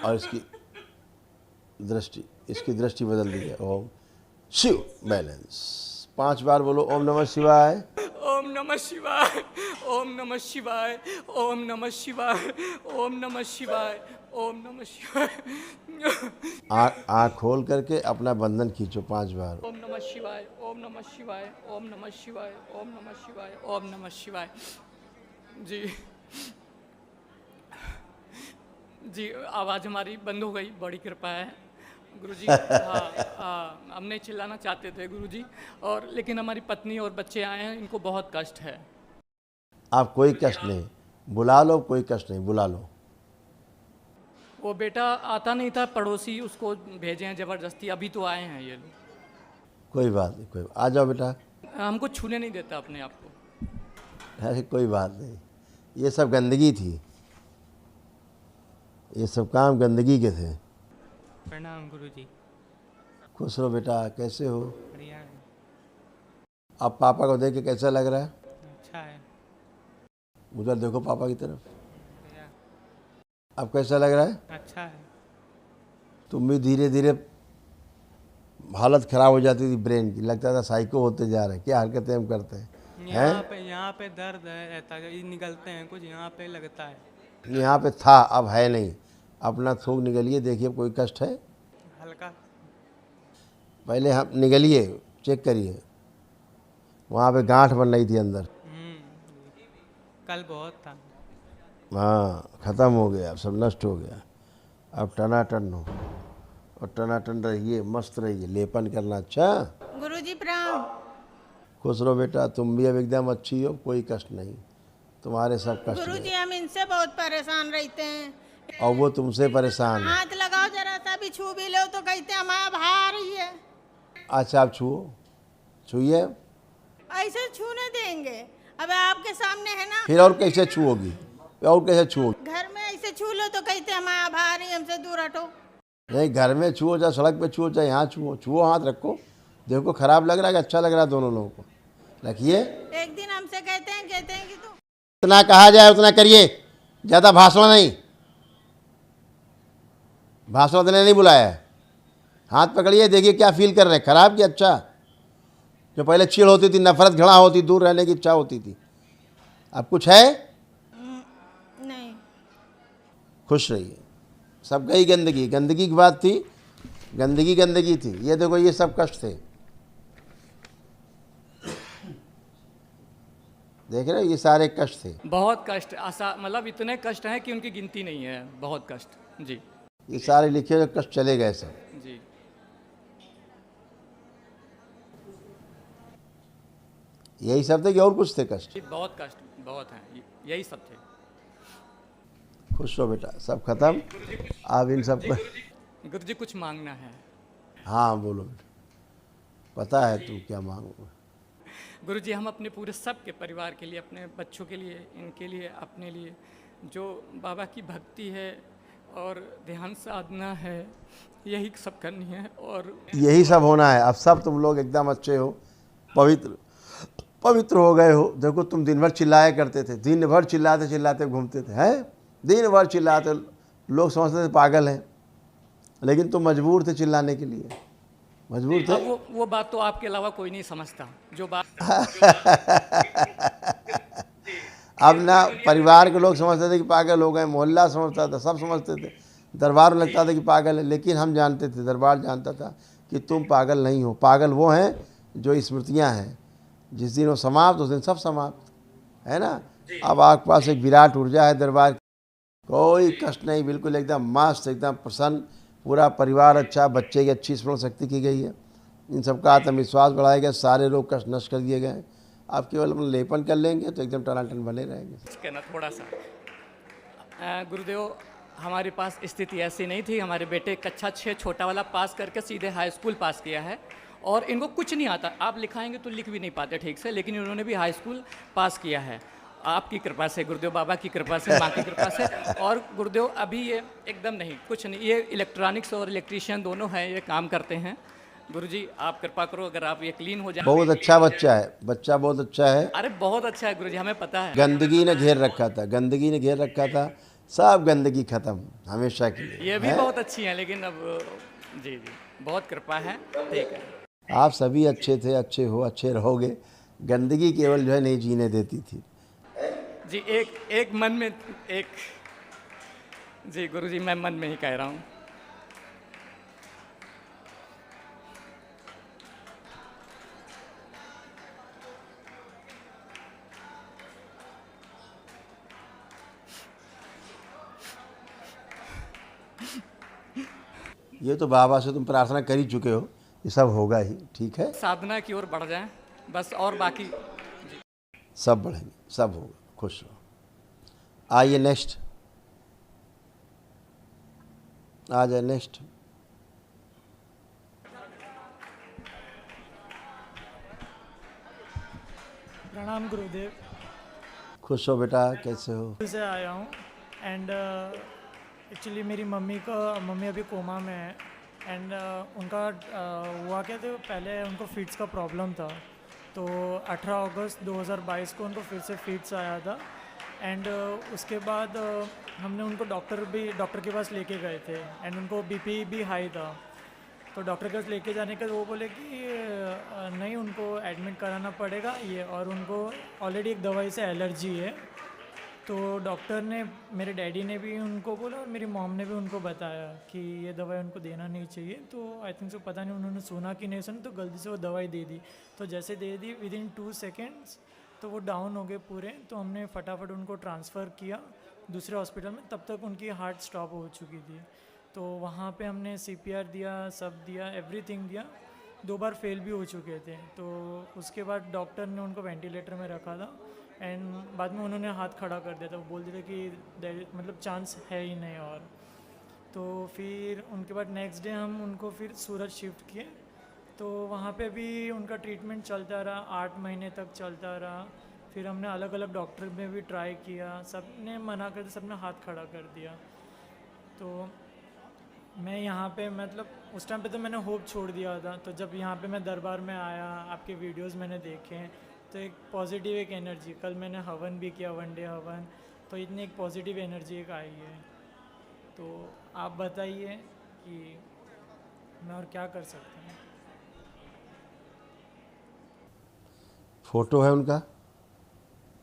और इसकी दृष्टि बदल दी जाए। ओम शिव बैलेंस 5 बार बोलो, ओम नमः शिवाय, ओम नमः शिवाय, ओम नमः शिवाय, ओम नमः शिवाय, ओम नमः शिवाय, ओम नमः शिवाय। आँख खोल करके अपना बंधन खींचो 5 बार। ओम नमः शिवाय, ओम नमः शिवाय, ओम नमः शिवाय, ओम नमः शिवाय, ओम नमः शिवाय। जी जी, आवाज़ हमारी बंद हो गई, बड़ी कृपा है गुरुजी। हाँ, हम नहीं चिल्लाना चाहते थे गुरुजी, और लेकिन हमारी पत्नी और बच्चे आए हैं, इनको बहुत कष्ट है। आप कोई कष्ट नहीं, बुला लो, कोई कष्ट नहीं, बुला लो। वो बेटा आता नहीं था, पड़ोसी उसको भेजे हैं ज़बरदस्ती, अभी तो आए हैं ये लोग। कोई बात नहीं, कोई आ जाओ बेटा। हमको छूने नहीं देता अपने आप को। अरे कोई बात नहीं, ये सब गंदगी थी, ये सब काम गंदगी के थे। प्रणाम गुरुजी। खुश रहो बेटा, कैसे हो? बढ़िया है। अब पापा को देख के कैसा लग रहा है? अच्छा है। उधर देखो पापा की तरफ, अब कैसा लग रहा है? अच्छा है। तुम भी धीरे धीरे हालत ख़राब हो जाती थी ब्रेन की, लगता था साइको होते जा रहे हैं, क्या हरकतें हम करते हैं। यहाँ पे दर्द है, रहता है, निकलते हैं कुछ, यहाँ पे लगता है। यहाँ पे था, अब है नहीं, अपना थूक निकलिए, देखिए कोई कष्ट है? हल्का। पहले हम निकलिए, चेक करिए, वहाँ पे गांठ बन रही थी अंदर। कल बहुत था। हाँ, ख़त्म हो गया, अब सब नष्ट हो गया, अब टनाटन हो, और टनाटन रहिए, मस्त रहिए, लेपन करना। अच्छा गुरुजी प्रणाम। खुश रहो बेटा, तुम भी अब एकदम अच्छी हो, कोई कष्ट नहीं, तुम्हारे सब कष्ट गुरुजी हम इनसे बहुत परेशान रहते हैं, और वो तुमसे परेशान है। हाथ लगाओ जरा सा भी छू भी लो तो कहते हैं हमारा भा रही है। अच्छा आप छुओ, छुइए। ऐसे छूने देंगे? अब आपके सामने है ना। फिर और कैसे छुओगी, और कैसे छुओगी? घर में ऐसे छू लो तो कहते हैं हमारा भा रही है, हमसे दूर हटो। नहीं, घर में छुओ, चाहे सड़क पे छुओ, चाहे यहाँ छुओ, छुओ, हाथ रखो। देखो खराब लग रहा है कि अच्छा लग रहा है, दोनों लोगों को रखिए। एक दिन हमसे कहते हैं कि तू जितना कहा जाए उतना करिए, ज़्यादा भाषण नहीं, भाषण देने नहीं बुलाया है। हाथ पकड़िए, देखिए क्या फील कर रहे हैं, खराब कि अच्छा। जो पहले चिढ़ होती थी, नफरत घड़ा होती, दूर रहने की इच्छा होती थी, अब कुछ है? नहीं। खुश रहिए। सब गई गंदगी, गंदगी की बात थी, गंदगी गंदगी थी। ये देखो ये सब कष्ट थे, देख रहे हो, ये सारे कष्ट थे। बहुत कष्ट, मतलब इतने कष्ट हैं कि उनकी गिनती नहीं है, बहुत कष्ट जी। ये सारे लिखे हुए कष्ट चले गए सब जी। यही सब थे कि और कुछ थे कष्ट? बहुत कष्ट, बहुत हैं, यही सब थे। खुश हो बेटा, सब खत्म। आप इन सब को गुरुजी कुछ मांगना है। हाँ बोलो बेटा, पता है तू क्या मांगोगे। गुरुजी हम अपने पूरे सब के परिवार के लिए, अपने बच्चों के लिए, इनके लिए, अपने लिए, जो बाबा की भक्ति है और ध्यान साधना है, यही सब करनी है और यही सब होना है। अब सब तुम लोग एकदम अच्छे हो, पवित्र पवित्र हो गए हो। देखो तुम दिन भर चिल्लाया करते थे, दिन भर चिल्लाते चिल्लाते घूमते थे, हैं दिन भर चिल्लाते, लोग समझते थे पागल हैं, लेकिन तुम मजबूर थे चिल्लाने के लिए, मजबूर थे। वो बात तो आपके अलावा कोई नहीं समझता जो बात अब ना परिवार के लोग समझते थे कि पागल हो गए, मोहल्ला समझता था, सब समझते थे, दरबार में लगता था कि पागल है, लेकिन हम जानते थे, दरबार जानता था कि तुम पागल नहीं हो। पागल वो हैं जो स्मृतियां हैं, जिस दिन वो समाप्त उस दिन सब समाप्त है ना। अब आपके पास एक विराट ऊर्जा है दरबार की, कोई कष्ट नहीं, बिल्कुल एकदम मस्त, एकदम प्रसन्न, पूरा परिवार अच्छा, बच्चे की अच्छी स्मरण शक्ति की गई है, इन सबका आत्मविश्वास बढ़ाया गया, सारे रोग कष्ट नष्ट कर दिए गए। आप केवल अपना लेपन कर लेंगे तो एकदम टनाटन बने रहेंगे। कहना थोड़ा सा गुरुदेव, हमारे पास स्थिति ऐसी नहीं थी। हमारे बेटे कक्षा 6 छोटा वाला पास करके सीधे हाई स्कूल पास किया है और इनको कुछ नहीं आता, आप लिखाएंगे तो लिख भी नहीं पाते ठीक से, लेकिन इन्होंने भी हाई स्कूल पास किया है आपकी कृपा से, गुरुदेव बाबा की कृपा से, माँ की कृपा से। और गुरुदेव अभी ये एकदम नहीं, कुछ नहीं, ये इलेक्ट्रॉनिक्स और इलेक्ट्रीशियन दोनों हैं, ये काम करते हैं। गुरुजी आप कृपा करो, अगर आप ये क्लीन हो जाए। बहुत अच्छा बच्चा है, बच्चा बहुत अच्छा है। अरे बहुत अच्छा है गुरुजी, हमें पता है। गंदगी ने घेर रखा था, गंदगी ने घेर रखा था, सब गंदगी खत्म हमेशा के लिए। ये भी बहुत अच्छी है, लेकिन अब जी बहुत कृपा है, ठीक है। आप सभी अच्छे थे, अच्छे हो, अच्छे रहोगे। गंदगी केवल जो है नहीं जीने देती थी जी। एक मन में एक जी गुरुजी, मैं मन में ही कह रहा हूँ। ये तो बाबा से तुम प्रार्थना कर ही चुके हो, ये सब होगा ही, ठीक है। साधना की ओर बढ़ जाएं बस, और बाकी सब बढ़ेंगे, सब होगा, खुश रहो। आइए नेक्स्ट, आ जाए नेक्स्ट। प्रणाम गुरुदेव। खुश हो बेटा, कैसे हो? से आया हूँ एंड एक्चुअली मेरी मम्मी अभी कोमा में है एंड उनका हुआ क्या था, पहले उनको फिट्स का प्रॉब्लम था, तो 18 अगस्त 2022 को उनको फिर से फिट्स आया था एंड उसके बाद हमने उनको डॉक्टर के पास लेके गए थे एंड उनको बीपी भी हाई था, तो डॉक्टर के पास लेके जाने के वो बोले कि नहीं, उनको एडमिट कराना पड़ेगा ये, और उनको ऑलरेडी एक दवाई से एलर्जी है। तो डॉक्टर ने, मेरे डैडी ने भी उनको बोला और मेरी मॉम ने भी उनको बताया कि ये दवाई उनको देना नहीं चाहिए, तो आई थिंक सो पता नहीं उन्होंने सुना कि नहीं सुना, तो गलती से वो दवाई दे दी। तो जैसे दे दी विदिन 2 सेकेंड्स तो वो डाउन हो गए पूरे, तो हमने फटाफट उनको ट्रांसफ़र किया दूसरे हॉस्पिटल में, तब तक उनकी हार्ट स्टॉप हो चुकी थी। तो वहाँ पे हमने CPR दिया, सब दिया, एवरीथिंग दिया, 2 बार फेल भी हो चुके थे। तो उसके बाद डॉक्टर ने उनको वेंटिलेटर में रखा था एंड बाद में उन्होंने हाथ खड़ा कर दिया था, वो बोल दिया था कि मतलब चांस है ही नहीं। और तो फिर उनके बाद नेक्स्ट डे हम उनको फिर सूरत शिफ्ट किए, तो वहाँ पे भी उनका ट्रीटमेंट चलता रहा, 8 महीने तक चलता रहा। फिर हमने अलग अलग डॉक्टर में भी ट्राई किया, सब ने मना कर दिया, सब ने हाथ खड़ा कर दिया। तो मैं यहाँ पे मतलब उस टाइम पे तो मैंने होप छोड़ दिया था। तो जब यहाँ पे मैं दरबार में आया, आपके वीडियोस मैंने देखे, तो एक पॉजिटिव एक एनर्जी, कल मैंने हवन भी किया, वनडे हवन, तो इतनी एक पॉजिटिव एनर्जी एक आई है। तो आप बताइए कि मैं और क्या कर सकता हूँ। फोटो है उनका?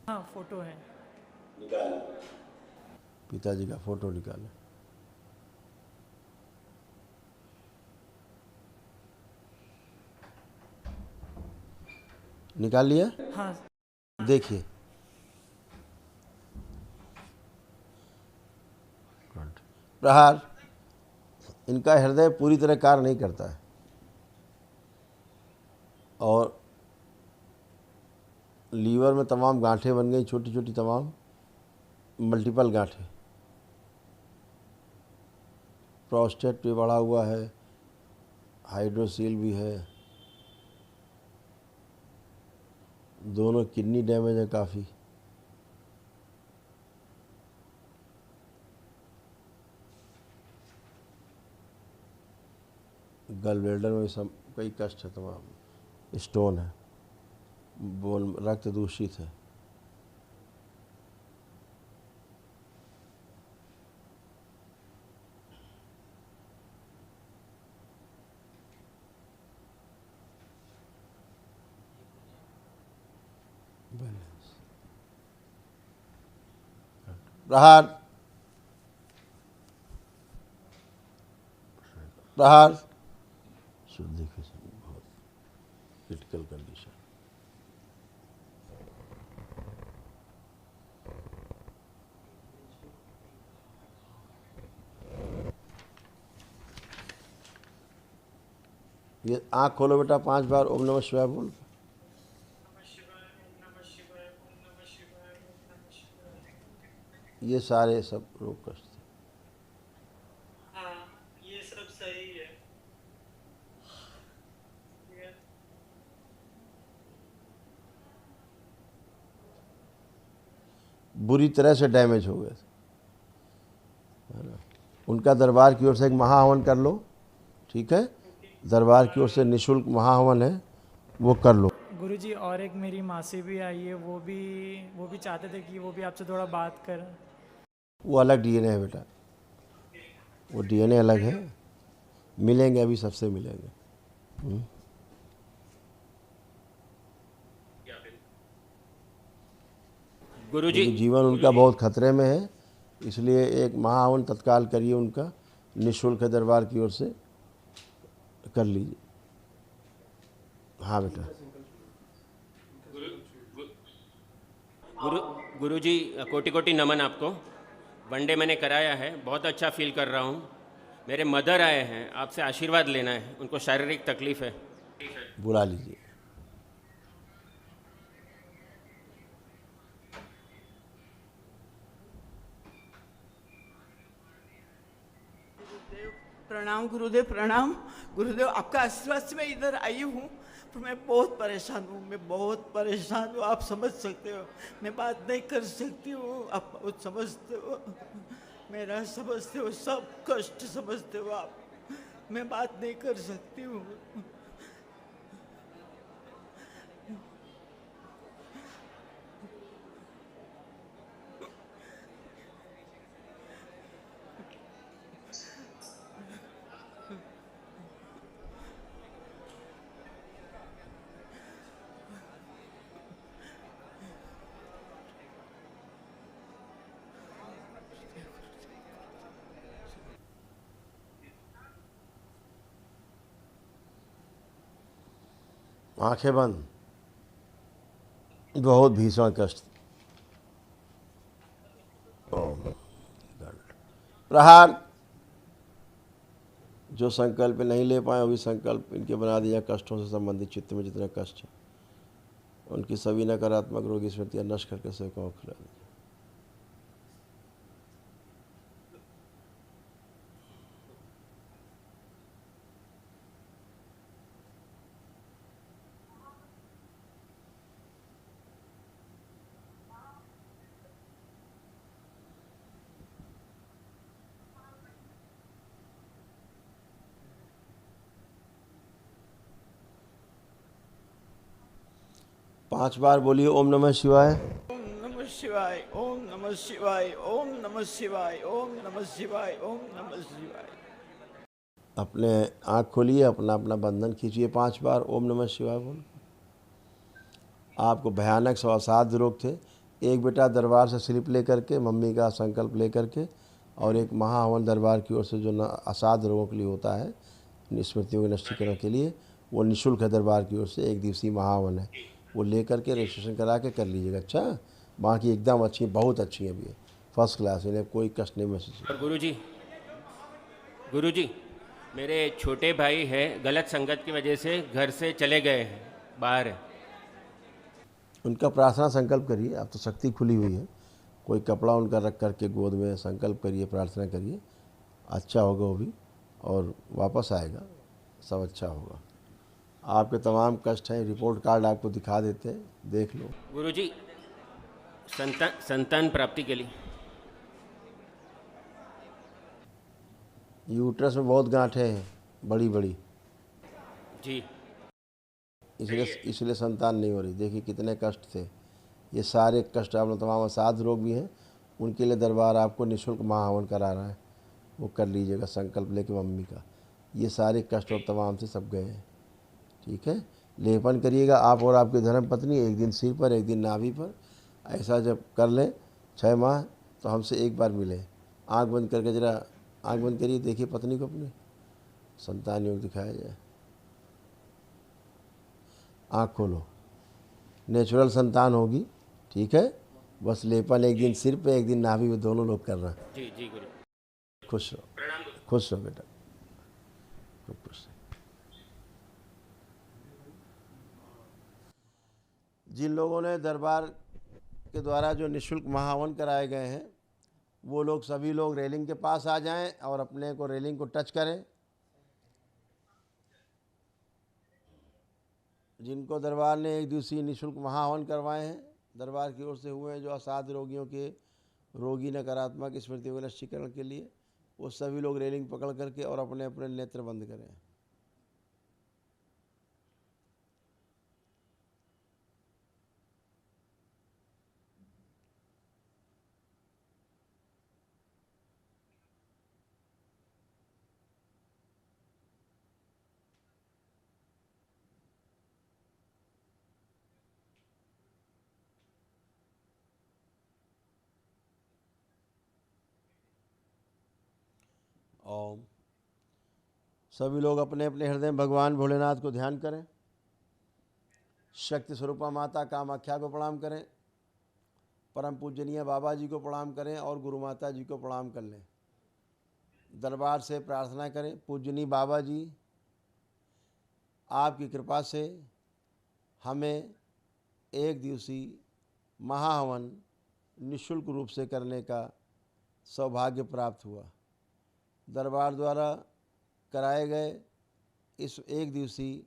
हाँ फोटो है। पिताजी का फोटो निकालें। निकाल लिया? हाँ। देखिए, प्रहार, इनका हृदय पूरी तरह कार्य नहीं करता है और लीवर में तमाम गांठें बन गई, छोटी छोटी तमाम मल्टीपल गांठें। प्रोस्टेट भी बढ़ा हुआ है, हाइड्रोसील भी है, दोनों किडनी डैमेज है काफ़ी। गल ब्लैडर में सब कई कष्ट है, तमाम स्टोन है, बोन रक्त दूषित है। प्रहार, प्रहार, शुद्धिफिकेशन, बहुत क्रिटिकल कंडीशन। ये आँख खोलो बेटा, 5 बार ओम नमः शिवाय बोल। ये सारे सब रोग कष्ट थे। हाँ ये सब सही है। बुरी तरह से डैमेज हो गए थे, है ना। उनका दरबार की ओर से एक महाहवन कर लो, ठीक है? दरबार की ओर से निःशुल्क महाहवन है, वो कर लो। गुरुजी, और एक मेरी मासी भी आई है, वो भी चाहते थे कि वो भी आपसे थोड़ा बात करें। वो अलग डीएनए है बेटा, वो डीएनए अलग है, मिलेंगे, अभी सबसे मिलेंगे। गुरुजी, जीवन उनका बहुत खतरे में है, इसलिए एक महाहवन तत्काल करिए, उनका निःशुल्क दरबार की ओर से कर लीजिए। हाँ बेटा। गुरुजी, कोटि कोटि नमन आपको। वनडे मैंने कराया है, बहुत अच्छा फील कर रहा हूँ। मेरे मदर आए हैं, आपसे आशीर्वाद लेना है, उनको शारीरिक तकलीफ है। बुला लीजिए। प्रणाम गुरुदेव, प्रणाम गुरुदेव। आपका आशीर्वाद से मैं इधर आई हूँ, तो मैं बहुत परेशान हूँ, मैं बहुत परेशान हूँ। आप समझ सकते हो, मैं बात नहीं कर सकती हूँ, आप बहुत समझते हो, मेरा समझते हो, सब कष्ट समझते हो आप। मैं बात नहीं कर सकती हूँ। आंखें बंद। बहुत भीषण कष्ट। प्रहार। जो संकल्प नहीं ले पाए, अभी संकल्प इनके बना दिया, कष्टों से संबंधित चित्त में जितने कष्ट है उनकी सभी नकारात्मक रोगी स्मृतियाँ नष्ट करके सेवकाओं को खिला दीजिए। पांच बार बोलिए ओम नमः शिवाय। ओम नमः शिवाय, ओम नमः शिवाय, ओम नमः शिवाय, ओम नमः शिवाय, ओम नमः शिवाय। अपने आँख खोलिए, अपना अपना बंधन खींचिए 5 बार ओम नमः शिवाय बोल। आपको भयानक अवसाद रोग थे, एक बेटा दरबार से स्लिप लेकर के, मम्मी का संकल्प लेकर के, और एक महाहवन दरबार की ओर से जो असाध रोगों के लिए होता है, स्मृतियों के नष्टीकरण के लिए, वो निःशुल्क है दरबार की ओर से, 1 दिवसीय महाहवन है, वो लेकर के रजिस्ट्रेशन करा के कर लीजिएगा। अच्छा, बाकी एकदम अच्छी, बहुत अच्छी है अभी, फर्स्ट क्लास, इन्हें कोई कष्ट नहीं महसूस। और गुरुजी मेरे छोटे भाई है, गलत संगत की वजह से घर से चले गए हैं बाहर। उनका प्रार्थना संकल्प करिए, अब तो शक्ति खुली हुई है, कोई कपड़ा उनका रख करके गोद में संकल्प करिए, प्रार्थना करिए, अच्छा होगा वो भी, और वापस आएगा, सब अच्छा होगा। आपके तमाम कष्ट हैं, रिपोर्ट कार्ड आपको दिखा देते हैं, देख लो। गुरुजी संतान प्राप्ति के लिए यूट्रस में बहुत गांठें हैं, बड़ी बड़ी जी, इसलिए संतान नहीं हो रही। देखिए कितने कष्ट थे, ये सारे कष्ट, आप तमाम असाध रोग भी हैं, उनके लिए दरबार आपको निःशुल्क महाहवन करा रहा है, वो कर लीजिएगा संकल्प लेके मम्मी का। ये सारे कष्ट और तमाम से सब गए हैं, ठीक है। लेपन करिएगा आप और आपकी धर्म पत्नी, एक दिन सिर पर, एक दिन नाभि पर। ऐसा जब कर लें 6 माह, तो हमसे एक बार मिले। आंख बंद करके जरा आंख बंद करिए, देखिए पत्नी को अपने, संतान योग दिखाया जाए। आँख खोलो, नेचुरल संतान होगी, ठीक है। बस लेपन एक दिन सिर पे, एक दिन नाभि में, दोनों लोग कर रहे हैं। जी गुरु। खुश रहो, खुश रहो बेटा, खूब खुश रहो। जिन लोगों ने दरबार के द्वारा जो निःशुल्क महाहवन कराए गए हैं, वो लोग सभी लोग रेलिंग के पास आ जाएं और अपने को रेलिंग को टच करें। जिनको दरबार ने 1 दिवसीय निःशुल्क महाहवन करवाए हैं, दरबार की ओर से हुए हैं, जो असाध रोगियों के रोगी नकारात्मक स्मृतियों के नष्टीकरण के लिए, वो सभी लोग रेलिंग पकड़ करके और अपने अपने नेत्र बंद करें। ओम। सभी लोग अपने अपने हृदय में भगवान भोलेनाथ को ध्यान करें। शक्ति स्वरूपा माता कामाख्या को प्रणाम करें, परम पूजनीय बाबा जी को प्रणाम करें, और गुरु माता जी को प्रणाम कर लें। दरबार से प्रार्थना करें, पूजनीय बाबा जी, आपकी कृपा से हमें 1 दिवसीय महाहवन निःशुल्क रूप से करने का सौभाग्य प्राप्त हुआ। दरबार द्वारा कराए गए इस 1 दिवसीय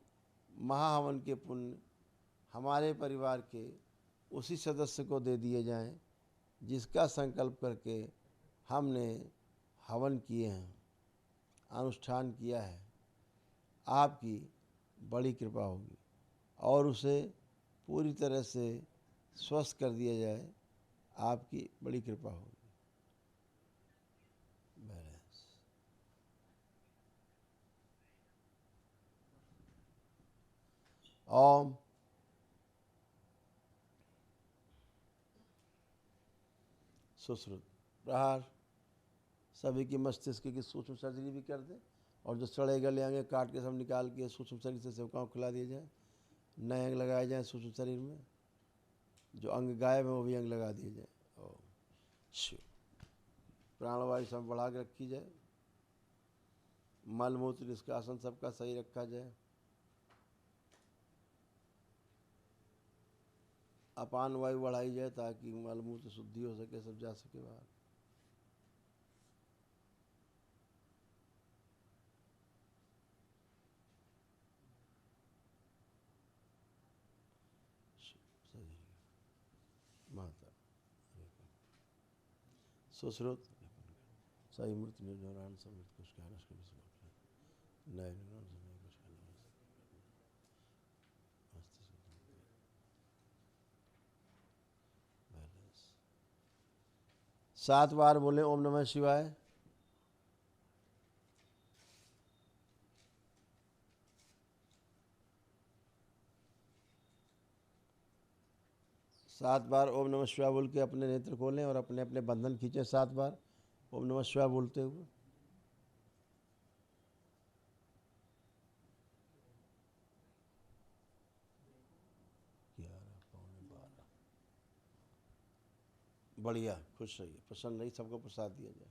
महाहवन के पुण्य हमारे परिवार के उसी सदस्य को दे दिए जाएं, जिसका संकल्प करके हमने हवन किए हैं, अनुष्ठान किया है। आपकी बड़ी कृपा होगी और उसे पूरी तरह से स्वस्थ कर दिया जाए, आपकी बड़ी कृपा होगी। ओम। सुश्रुत प्रहार। सभी की मस्तिष्क की सूक्ष्म सर्जरी भी कर दें, और जो सड़े गले अंग काट के सब निकाल के सूक्ष्म शरीर से सेवकाओं को खिला दिए जाए। नए अंग लगाए जाएँ सूक्ष्म शरीर में, जो अंग गायब है वो भी अंग लगा दिए जाए। ओम शिव। प्राणवायु सब बढ़ा के रखी जाए, मल मूत्र निष्कासन सबका सही रखा जाए। अपान वायु बढ़ाई जाए ताकि मलमूत्र शुद्धि हो सके, सब जा सके बाहर। सही माता सुश्रुत सही मृत निर्जरान समृत कुछ कहना नए निर्माण समय कुछ कहना। 7 बार बोले ओम नमः शिवाय। सात बार ओम नमः शिवाय बोल के अपने नेत्र खोलें और अपने अपने बंधन खींचें 7 बार ओम नमः शिवाय बोलते हुए। बढ़िया, खुश रहिए, प्रसन्न रहिए, सबको प्रसाद दिया जाए।